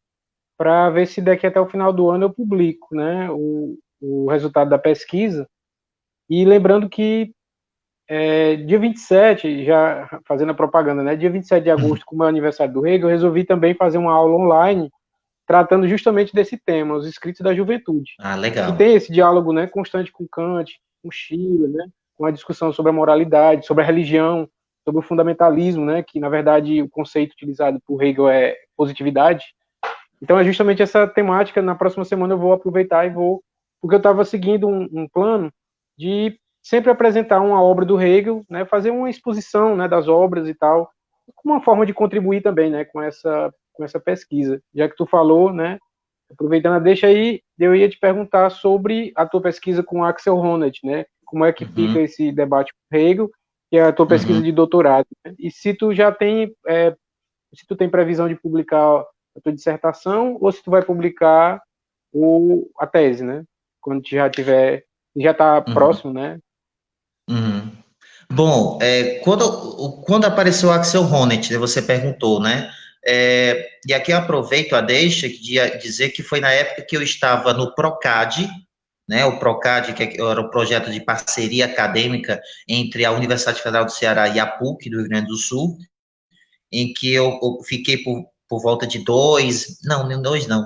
para ver se daqui até o final do ano eu publico, né, o resultado da pesquisa, e lembrando que dia 27, já fazendo a propaganda, né, dia 27 de agosto, como é o aniversário do Hegel, eu resolvi também fazer uma aula online tratando justamente desse tema, os escritos da juventude, Ah, que legal. tem esse diálogo, né, constante com Kant, com Schiller, né, com a discussão sobre a moralidade, sobre a religião, sobre o fundamentalismo, né, que na verdade o conceito utilizado por Hegel é positividade. Então é justamente essa temática. Na próxima semana eu vou aproveitar porque eu estava seguindo um plano de sempre apresentar uma obra do Hegel, né, fazer uma exposição, né, das obras e tal, como uma forma de contribuir também, né, com essa pesquisa. Já que tu falou, né, aproveitando a deixa aí, eu ia te perguntar sobre a tua pesquisa com Axel Honneth, né, como é que fica Uhum, esse debate com Hegel, que é a tua pesquisa uhum. de doutorado, né? E se tu já tem, se tu tem previsão de publicar a tua dissertação, ou se tu vai publicar a tese, né, quando já está Uhum, próximo, né? uhum. Bom, quando apareceu o Axel Honneth, né, você perguntou, né? E aqui eu aproveito a deixa de dizer que foi na época que eu estava no PROCAD, né? O PROCAD, que era o projeto de parceria acadêmica entre a Universidade Federal do Ceará e a PUC do Rio Grande do Sul, em que eu fiquei por volta de dois, não,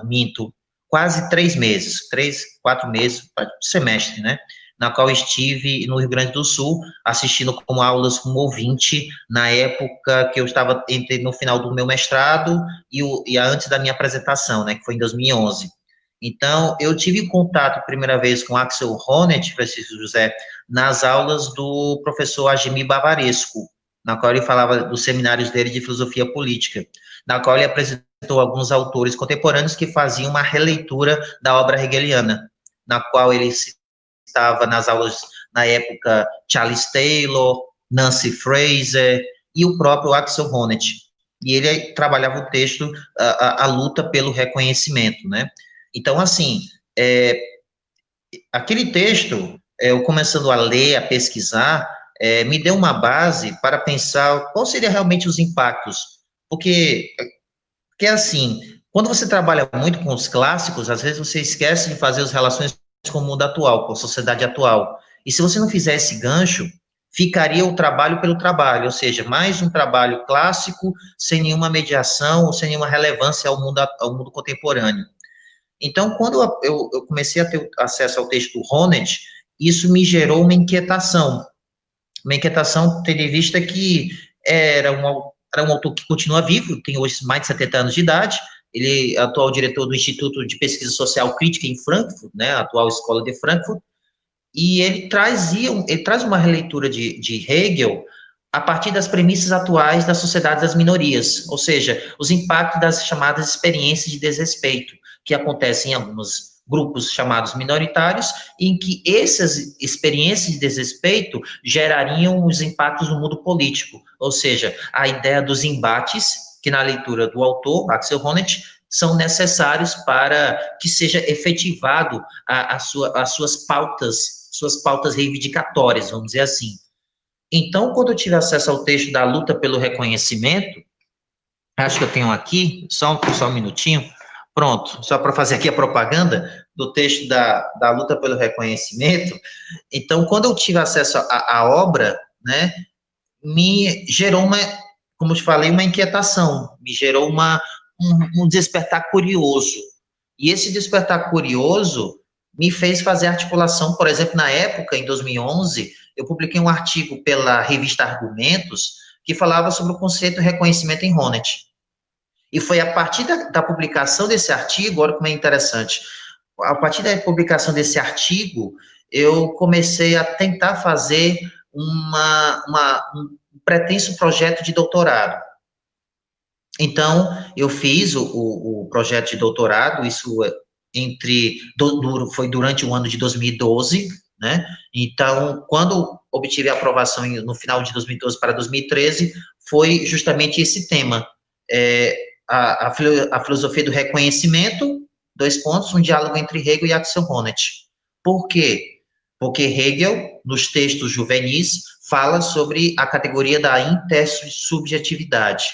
minto, quase 3 meses, 3, 4 meses, semestre, né? na qual estive no Rio Grande do Sul, assistindo como aulas como ouvinte, na época que eu estava no final do meu mestrado e antes da minha apresentação, né, que foi em 2011. Então, eu tive contato, primeira vez, com Axel Honneth, Francisco José, nas aulas do professor Agimir Bavaresco, na qual ele falava dos seminários dele de filosofia política, na qual ele apresentou alguns autores contemporâneos que faziam uma releitura da obra hegeliana, na qual ele citava nas aulas, na época, Charles Taylor, Nancy Fraser e o próprio Axel Honneth. E ele trabalhava o texto, a luta pelo reconhecimento, né? Então, assim, aquele texto, eu começando a ler, a pesquisar, me deu uma base para pensar qual seria realmente os impactos. Porque assim, quando você trabalha muito com os clássicos, às vezes você esquece de fazer as relações com o mundo atual, com a sociedade atual. E se você não fizer esse gancho, ficaria o trabalho pelo trabalho, ou seja, mais um trabalho clássico, sem nenhuma mediação, ou sem nenhuma relevância ao mundo contemporâneo. Então, quando eu comecei a ter acesso ao texto do Honneth, isso me gerou uma inquietação tendo em vista que era um autor que continua vivo, tem hoje mais de 70 anos de idade, ele é atual diretor do Instituto de Pesquisa Social Crítica em Frankfurt, né, a atual Escola de Frankfurt, e ele traz uma releitura de Hegel a partir das premissas atuais da sociedade das minorias, ou seja, os impactos das chamadas experiências de desrespeito, que acontecem em alguns grupos chamados minoritários, em que essas experiências de desrespeito gerariam os impactos no mundo político, ou seja, a ideia dos embates, que na leitura do autor, Axel Honneth, são necessários para que seja efetivado as suas pautas reivindicatórias, vamos dizer assim. Então, quando eu tive acesso ao texto da luta pelo reconhecimento, acho que eu tenho aqui, só um minutinho, pronto, só para fazer aqui a propaganda do texto da luta pelo reconhecimento. Então, quando eu tive acesso à obra, né, me gerou como eu te falei, uma inquietação, me gerou um despertar curioso. E esse despertar curioso me fez fazer articulação, por exemplo, na época, em 2011, eu publiquei um artigo pela revista Argumentos, que falava sobre o conceito de reconhecimento em Honneth. E foi a partir da publicação desse artigo, olha como é interessante, a partir da publicação desse artigo, eu comecei a tentar fazer um pretenso projeto de doutorado. Então, eu fiz o projeto de doutorado, isso foi durante o ano de 2012, né? Então, quando obtive a aprovação no final de 2012 para 2013, foi justamente esse tema, a filosofia do reconhecimento, um diálogo entre Hegel e Axel Honneth. Por quê? Porque Hegel, nos textos juvenis, fala sobre a categoria da intersubjetividade,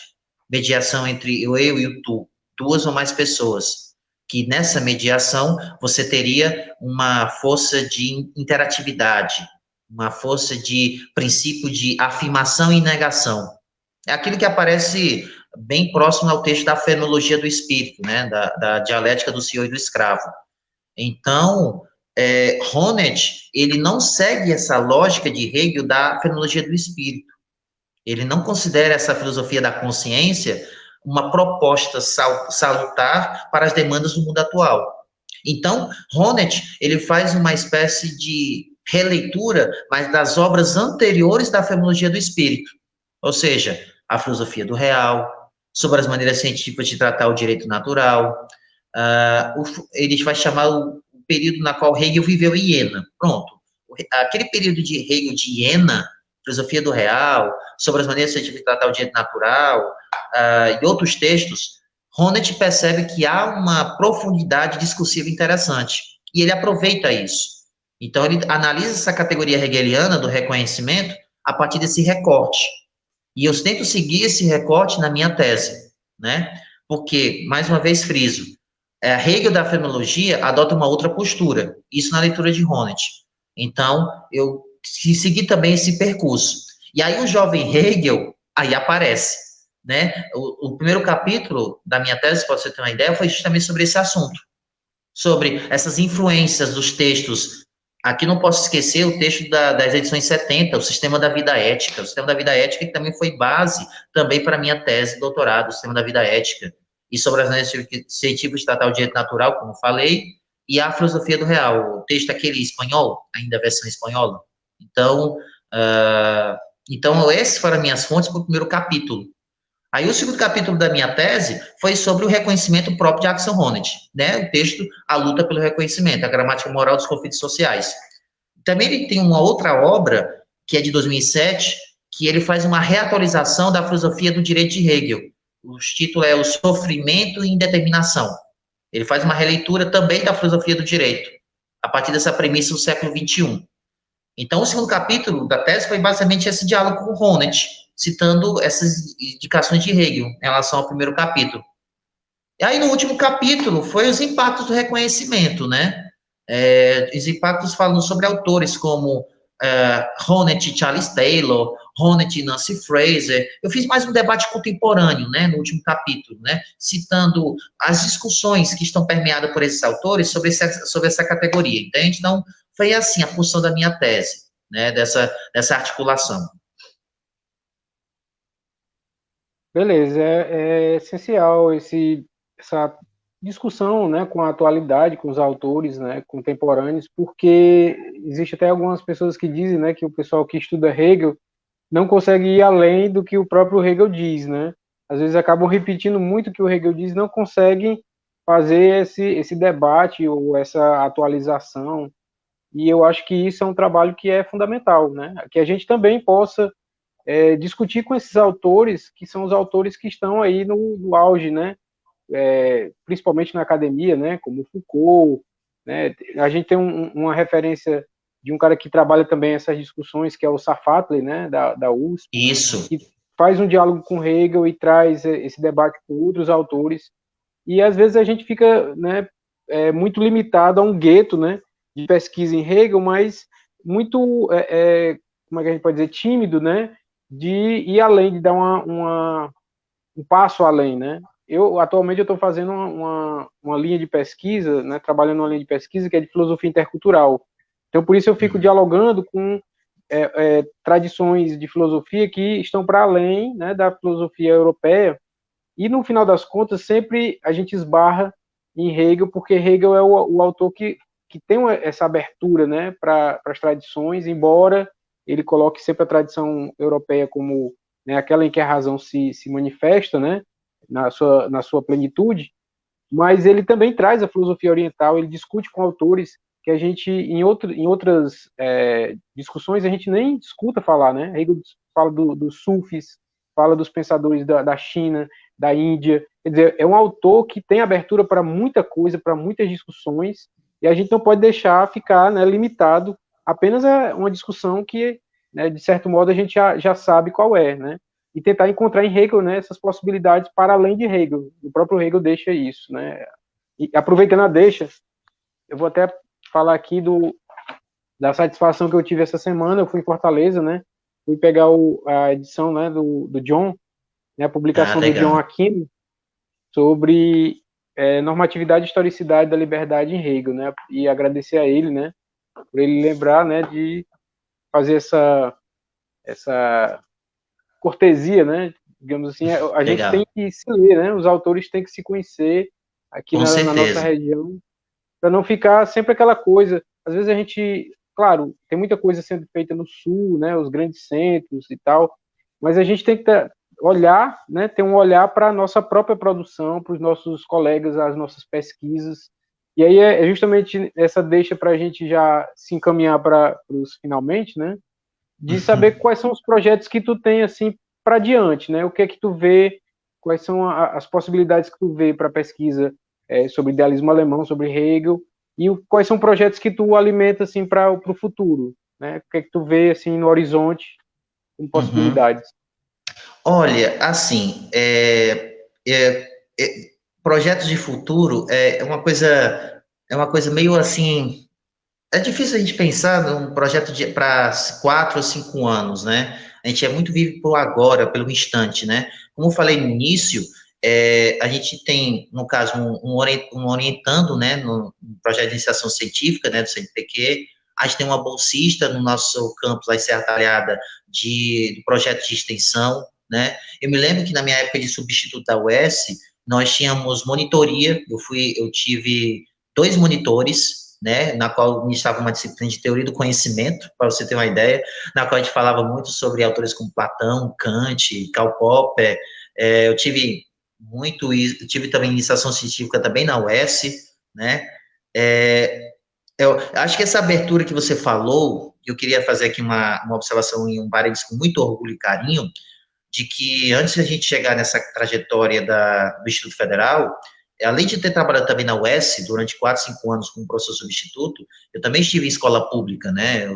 mediação entre eu e o tu, duas ou mais pessoas, que nessa mediação você teria uma força de interatividade, uma força de princípio de afirmação e negação. É aquilo que aparece bem próximo ao texto da fenomenologia do espírito, né, da dialética do senhor e do escravo. Então, Honneth, ele não segue essa lógica de Hegel da fenomenologia do espírito. Ele não considera essa filosofia da consciência uma proposta salutar para as demandas do mundo atual. Então, Honneth, ele faz uma espécie de releitura, mas das obras anteriores da fenomenologia do espírito. Ou seja, a filosofia do real, sobre as maneiras científicas de tratar o direito natural. Ele vai chamar o período na qual Hegel viveu em Iena. Pronto. Aquele período de Hegel de Iena, filosofia do real, sobre as maneiras científicas de tratar o direito natural, e outros textos, Honneth percebe que há uma profundidade discursiva interessante. E ele aproveita isso. Então, ele analisa essa categoria hegeliana do reconhecimento a partir desse recorte. E eu tento seguir esse recorte na minha tese, né? Porque, mais uma vez, friso, a Hegel da fenomenologia adota uma outra postura, isso na leitura de Honneth. Então, eu segui também esse percurso. E aí o jovem Hegel, aí aparece, né? O primeiro capítulo da minha tese, para você ter uma ideia, foi justamente sobre esse assunto, sobre essas influências dos textos Aqui não posso esquecer o texto das edições 70, o Sistema da Vida Ética. O Sistema da Vida Ética que também foi base também para a minha tese de doutorado, o Sistema da Vida Ética. E sobre as leis científicas de tratar o direito natural, como falei, e a filosofia do real, o texto aquele espanhol, ainda a versão espanhola. Então, essas foram as minhas fontes para o primeiro capítulo. Aí o segundo capítulo da minha tese foi sobre o reconhecimento próprio de Axel Honneth, né? O texto A Luta pelo Reconhecimento, a gramática moral dos conflitos sociais. Também ele tem uma outra obra, que é de 2007, que ele faz uma reatualização da filosofia do direito de Hegel. O título é O Sofrimento e Indeterminação. Ele faz uma releitura também da filosofia do direito, a partir dessa premissa do século XXI. Então, o segundo capítulo da tese foi basicamente esse diálogo com Honneth, citando essas indicações de Hegel em relação ao primeiro capítulo. E aí, no último capítulo, foi os impactos do reconhecimento, né? Os impactos falando sobre autores como Honneth e Charles Taylor, Honneth e Nancy Fraser. Eu fiz mais um debate contemporâneo, né, no último capítulo, né, citando as discussões que estão permeadas por esses autores sobre essa categoria. Entende? Então, foi assim a função da minha tese, né, dessa articulação. Beleza, é essencial essa discussão, né, com a atualidade, com os autores, né, contemporâneos, porque existe até algumas pessoas que dizem, né, que o pessoal que estuda Hegel não consegue ir além do que o próprio Hegel diz, né? Às vezes acabam repetindo muito o que o Hegel diz, não conseguem fazer esse debate ou essa atualização. E eu acho que isso é um trabalho que é fundamental, né? Que a gente também possa discutir com esses autores, que são os autores que estão aí no auge, né? Principalmente na academia, né? Como Foucault, né? A gente tem uma referência de um cara que trabalha também essas discussões, que é o Safatli, né? Da USP, Isso. que faz um diálogo com Hegel e traz esse debate com outros autores. E às vezes a gente fica, né? Muito limitado a um gueto, né? De pesquisa em Hegel, mas muito, como é que a gente pode dizer, tímido, né? De ir além, de dar um passo além, né? Atualmente, eu estou fazendo uma linha de pesquisa, né? Trabalhando numa linha de pesquisa que é de filosofia intercultural. Então, por isso eu fico dialogando com tradições de filosofia que estão para além, né, da filosofia europeia. E, no final das contas, sempre a gente esbarra em Hegel, porque Hegel é o autor que tem essa abertura, né, para as tradições, embora ele coloque sempre a tradição europeia como, né, aquela em que a razão se manifesta, né, na sua plenitude, mas ele também traz a filosofia oriental, ele discute com autores que a gente, em outras discussões, a gente nem escuta falar, né? Hegel fala dos sufis, fala dos pensadores da China, da Índia, quer dizer, é um autor que tem abertura para muita coisa, para muitas discussões, e a gente não pode deixar ficar, né, limitado apenas a uma discussão que, né, de certo modo, a gente já sabe qual é, né? E tentar encontrar em Hegel, né, essas possibilidades para além de Hegel. O próprio Hegel deixa isso, né? E aproveitando a deixa, eu vou até falar aqui da satisfação que eu tive essa semana. Eu fui em Fortaleza, né? Fui pegar a edição, né, do John, né, a publicação do John Aquino sobre normatividade e historicidade da liberdade em Hegel, né? E agradecer a ele, né, por ele lembrar, né, de fazer essa cortesia, né? Digamos assim, a gente tem que se ler, né? Os autores têm que se conhecer aqui na nossa região, para não ficar sempre aquela coisa. Às vezes a gente, claro, tem muita coisa sendo feita no sul, né? Os grandes centros e tal, mas a gente tem que olhar, né? Ter um olhar para a nossa própria produção, para os nossos colegas, as nossas pesquisas. E aí é justamente essa deixa para a gente já se encaminhar para os finalmente, né? De saber quais são os projetos que tu tem, assim, para diante, né? O que é que tu vê, quais são as possibilidades que tu vê para pesquisa sobre idealismo alemão, sobre Hegel, e quais são projetos que tu alimenta, assim, para o futuro, né? O que é que tu vê, assim, no horizonte, com possibilidades? Olha, assim, projetos de futuro é uma coisa meio assim. É difícil a gente pensar num projeto para 4 ou 5 anos, né? A gente é muito vive por agora, pelo instante, né? Como eu falei no início, a gente tem, no caso, um orientando, né, no projeto de iniciação científica, né, do CNPq, A gente tem uma bolsista no nosso campus, lá em Serra Talhada, do projeto de extensão, né? Eu me lembro que na minha época de substituto da UES, nós tínhamos monitoria, eu tive 2 monitores, né, na qual estava uma disciplina de teoria do conhecimento, para você ter uma ideia, na qual a gente falava muito sobre autores como Platão, Kant, Karl Popper. Eu tive também iniciação científica também na UES, né? Eu acho que essa abertura que você falou, eu queria fazer aqui uma observação em um parênteses com muito orgulho e carinho, de que antes de a gente chegar nessa trajetória do Instituto Federal, além de ter trabalhado também na UES durante 4, 5 anos como professor substituto, eu também estive em escola pública, né?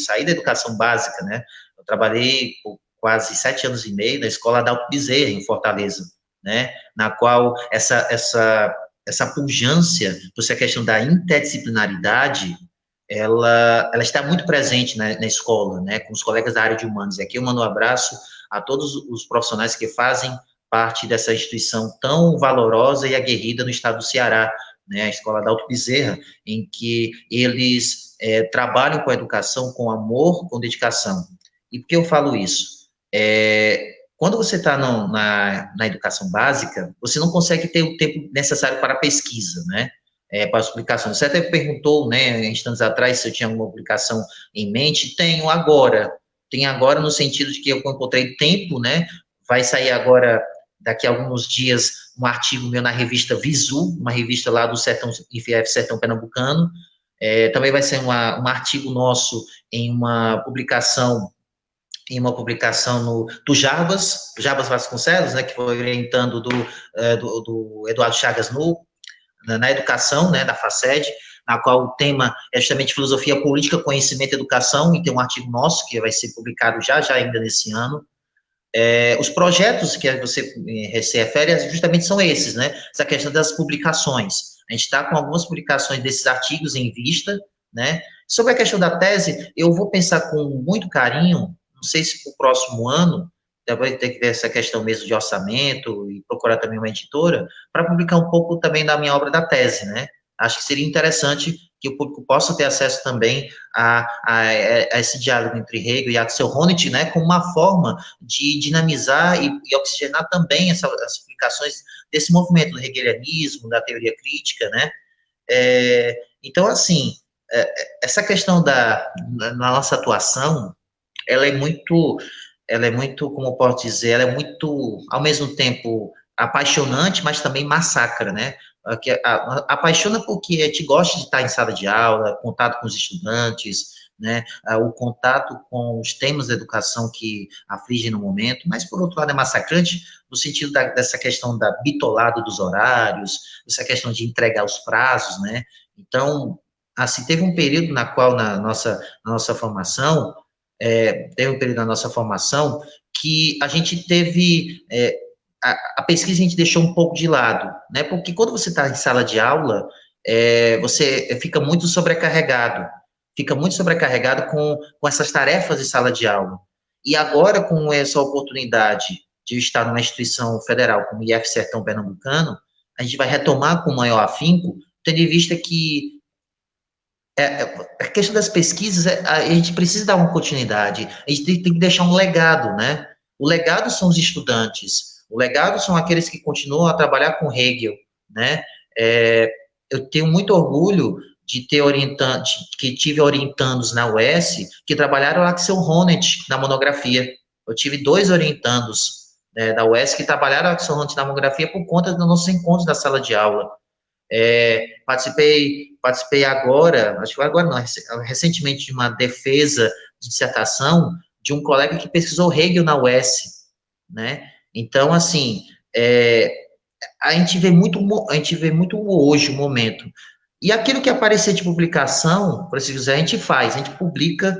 Saí da educação básica, né? Eu trabalhei por quase 7 anos e meio na escola Adalto Bezerra, em Fortaleza, né? Na qual essa pujança, por essa questão da interdisciplinaridade, ela está muito presente na escola, né, com os colegas da área de humanos. E aqui eu mando um abraço a todos os profissionais que fazem parte dessa instituição tão valorosa e aguerrida no estado do Ceará, né, a Escola Adalto Bezerra, em que eles trabalham com a educação com amor, com dedicação. E por que eu falo isso? Quando você está na educação básica, você não consegue ter o tempo necessário para a pesquisa, né? Para as publicações. Você até perguntou, né, instantes atrás, se eu tinha alguma publicação em mente. Tenho agora no sentido de que eu encontrei tempo, né? Vai sair agora, daqui a alguns dias, um artigo meu na revista Visu, uma revista lá do Sertão, IFF Sertão Pernambucano. Também vai ser um artigo nosso em uma publicação do Jarbas Vasconcelos, né, que foi orientando do Eduardo Chagas na educação, né, da FACED, na qual o tema é justamente filosofia política, conhecimento e educação, e tem um artigo nosso que vai ser publicado já ainda nesse ano. Os projetos que você se refere justamente são esses, né, essa questão das publicações. A gente está com algumas publicações desses artigos em vista, né. Sobre a questão da tese, eu vou pensar com muito carinho, não sei se para o próximo ano, vai ter que ver essa questão mesmo de orçamento e procurar também uma editora, para publicar um pouco também da minha obra da tese, né? Acho que seria interessante que o público possa ter acesso também a esse diálogo entre Hegel e Axel Honneth, né, como uma forma de dinamizar e oxigenar também as publicações desse movimento do hegelianismo, da teoria crítica, né? Então, assim, essa questão na nossa atuação, ela é muito, como eu posso dizer, ela é muito, ao mesmo tempo, apaixonante, mas também massacra, né? Apaixona porque a gente gosta de estar em sala de aula, contato com os estudantes, né? O contato com os temas da educação que afligem no momento, mas, por outro lado, é massacrante no sentido dessa questão da bitolado dos horários, essa questão de entregar os prazos, né? Então, assim, teve um período na qual, na nossa formação, que a gente teve, a pesquisa a gente deixou um pouco de lado, né, porque quando você está em sala de aula, você fica muito sobrecarregado com essas tarefas de sala de aula, e agora com essa oportunidade de estar numa instituição federal como o IF Sertão Pernambucano, a gente vai retomar com maior afinco, tendo em vista que a questão das pesquisas, a gente precisa dar uma continuidade, a gente tem que deixar um legado, né? O legado são os estudantes, o legado são aqueles que continuam a trabalhar com Hegel, né? Eu tenho muito orgulho de ter que tive orientandos na UES que trabalharam Axel Honneth na monografia. Eu tive 2 orientandos, né, da UES que trabalharam Axel Honneth na monografia por conta dos nossos encontros da sala de aula. Participei agora, acho que agora não, recentemente, de uma defesa de dissertação de um colega que pesquisou Hegel na UES, né? Então, assim, a gente vê muito hoje o momento. E aquilo que aparecer de publicação, por assim dizer, a gente publica,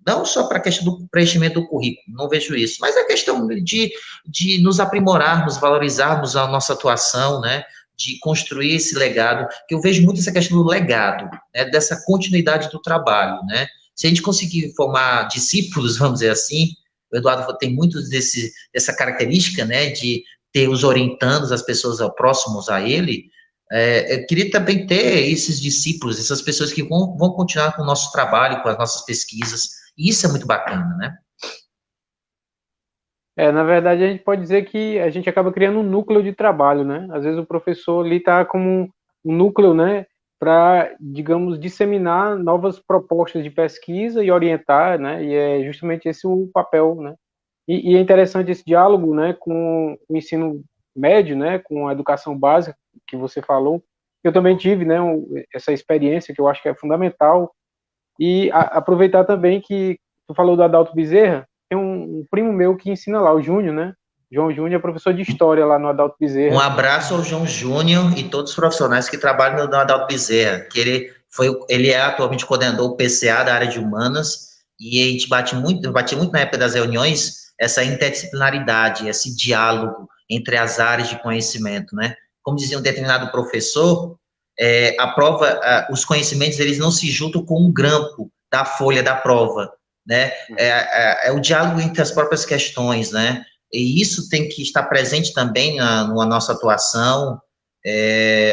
não só para a questão do preenchimento do currículo, não vejo isso, mas a questão de nos aprimorarmos, valorizarmos a nossa atuação, né? De construir esse legado, que eu vejo muito essa questão do legado, né, dessa continuidade do trabalho, né? Se a gente conseguir formar discípulos, vamos dizer assim, o Eduardo tem muito dessa característica, né, de ter os orientandos, as pessoas próximos a ele, Eu queria também ter esses discípulos, essas pessoas que vão continuar com o nosso trabalho, com as nossas pesquisas, e isso é muito bacana, né? Na verdade, a gente pode dizer que a gente acaba criando um núcleo de trabalho, né? Às vezes o professor ali está como um núcleo, né, para, digamos, disseminar novas propostas de pesquisa e orientar, né? E é justamente esse o papel, né? E é interessante esse diálogo, né, com o ensino médio, né, com a educação básica que você falou. Eu também tive, né, essa experiência que eu acho que é fundamental. E aproveitar também que tu falou do Adalto Bezerra, tem um primo meu que ensina lá, o Júnior, né? João Júnior é professor de história lá no Adalto Um Bezerra. abraço ao João Júnior e todos os profissionais que trabalham no Adalto Bezerra, que ele é atualmente coordenador PCA da área de humanas, e a gente bate muito na época das reuniões, essa interdisciplinaridade, esse diálogo entre as áreas de conhecimento, né? Como dizia um determinado professor, a prova, os conhecimentos, eles não se juntam com um grampo da folha da prova, né? É o diálogo entre as próprias questões, né? E isso tem que estar presente também na nossa atuação.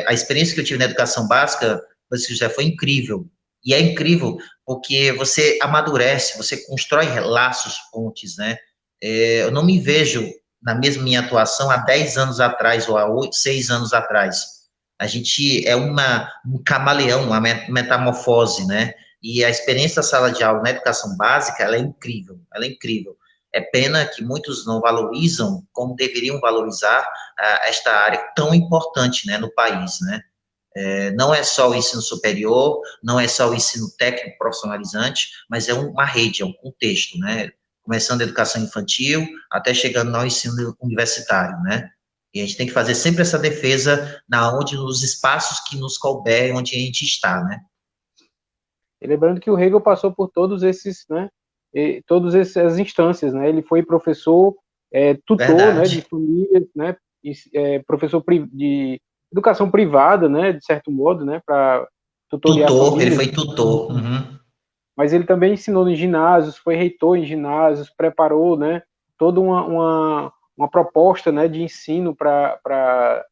A experiência que eu tive na educação básica, já foi incrível. E é incrível porque você amadurece, você constrói laços, pontes, né? Eu não me vejo na mesma minha atuação há 10 anos atrás ou há 6 anos atrás. A gente é um camaleão, uma metamorfose, né? E a experiência da sala de aula na educação básica, ela é incrível, ela é incrível. É pena que muitos não valorizam como deveriam valorizar esta área tão importante, né, no país, né? Não é só o ensino superior, não é só o ensino técnico profissionalizante, mas é uma rede, é um contexto, né? Começando a educação infantil até chegando ao ensino universitário, né? E a gente tem que fazer sempre essa defesa nos espaços que nos couber, onde a gente está, né? E lembrando que o Hegel passou por todos esses, né, todas essas instâncias, né? Ele foi professor, tutor, né, de Verdade. famílias, né, professor de educação privada, né, de certo modo, né, para tutoriar Tutor, ele famílias. foi tutor. Uhum. Mas ele também ensinou em ginásios, foi reitor em ginásios, preparou, né, toda uma proposta, né, de ensino para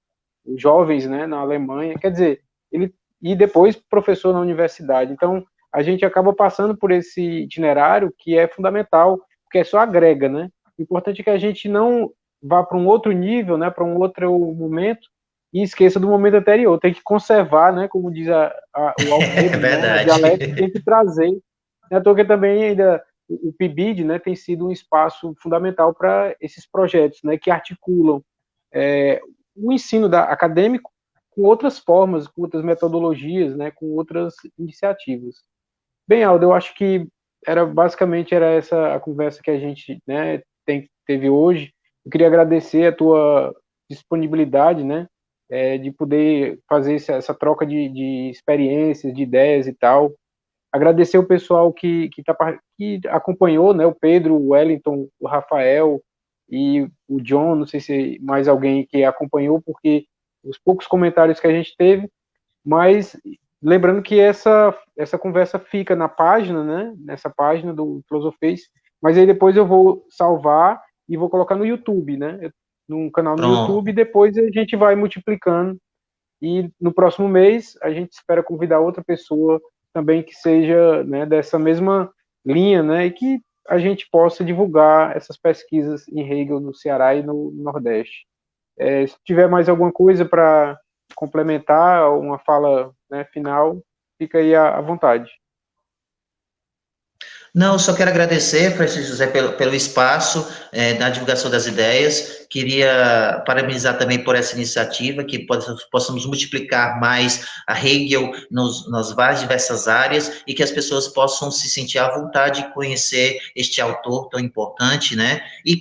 jovens, né, na Alemanha. Quer dizer, ele e depois professor na universidade. Então, a gente acaba passando por esse itinerário que é fundamental, porque só agrega, né? O importante é que a gente não vá para um outro nível, né, para um outro momento e esqueça do momento anterior. Tem que conservar, né, como diz o É Alfredo, né, a verdade. dialética tem que trazer. Não é à toa que também ainda o PIBID, né, tem sido um espaço fundamental para esses projetos, né, que articulam o ensino acadêmico com outras formas, com outras metodologias, né, com outras iniciativas. Bem, Aldo, eu acho que basicamente era essa a conversa que a gente, né, teve hoje. Eu queria agradecer a tua disponibilidade, né, de poder fazer essa troca de experiências, de ideias e tal. Agradecer o pessoal que acompanhou, né, o Pedro, o Wellington, o Rafael e o John, não sei se mais alguém que acompanhou, porque os poucos comentários que a gente teve, mas lembrando que essa conversa fica na página, né, nessa página do Filosofês, mas aí depois eu vou salvar e vou colocar no YouTube, né, num canal no YouTube, e Pronto. depois a gente vai multiplicando e no próximo mês a gente espera convidar outra pessoa também que seja, né, dessa mesma linha, né, e que a gente possa divulgar essas pesquisas em Hegel no Ceará e no Nordeste. Se tiver mais alguma coisa para complementar, uma fala, né, final, fica aí à vontade. Não, só quero agradecer, Francisco José, pelo espaço na divulgação das ideias. Queria parabenizar também por essa iniciativa, que possamos multiplicar mais a Hegel nas várias diversas áreas e que as pessoas possam se sentir à vontade de conhecer este autor tão importante, né? E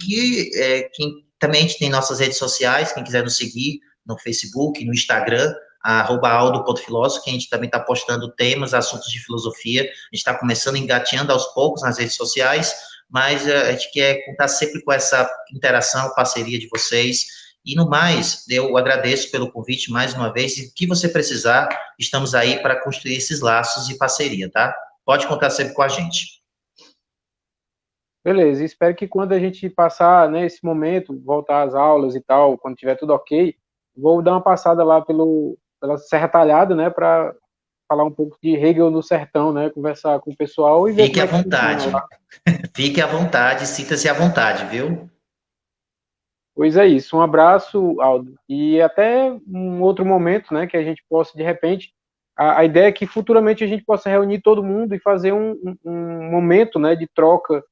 também a gente tem nossas redes sociais, quem quiser nos seguir no Facebook, no Instagram, @aldo.filósofo, que a gente também está postando temas, assuntos de filosofia. A gente está começando, engateando aos poucos nas redes sociais, mas a gente quer contar sempre com essa interação, parceria de vocês. E no mais, eu agradeço pelo convite mais uma vez, e o que você precisar, estamos aí para construir esses laços de parceria, tá? Pode contar sempre com a gente. Beleza, espero que quando a gente passar, né, esse momento, voltar às aulas e tal, quando tiver tudo ok, vou dar uma passada lá pela Serra Talhada, né, para falar um pouco de Hegel no sertão, né, conversar com o pessoal e ver Fique como à é que funciona vontade. lá. Fique à vontade, sinta-se à vontade, viu? Pois é isso, um abraço, Aldo, e até um outro momento, né, que a gente possa, de repente, a ideia é que futuramente a gente possa reunir todo mundo e fazer um momento, né, de troca,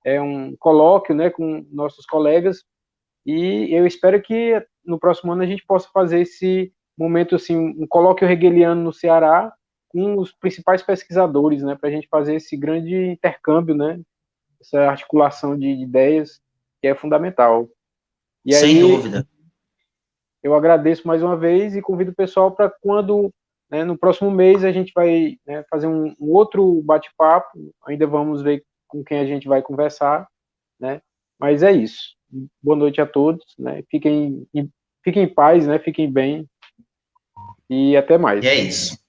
um colóquio, né, com nossos colegas, e eu espero que no próximo ano a gente possa fazer esse momento, assim, um colóquio hegeliano no Ceará, com os principais pesquisadores, né, para a gente fazer esse grande intercâmbio, né, essa articulação de ideias, que é fundamental. E Sem aí, dúvida. eu agradeço mais uma vez e convido o pessoal para quando, né, no próximo mês, a gente vai, né, fazer um outro bate-papo, ainda vamos ver com quem a gente vai conversar, né, mas é isso. Boa noite a todos, né, fiquem em paz, né, fiquem bem e até E é mais. isso.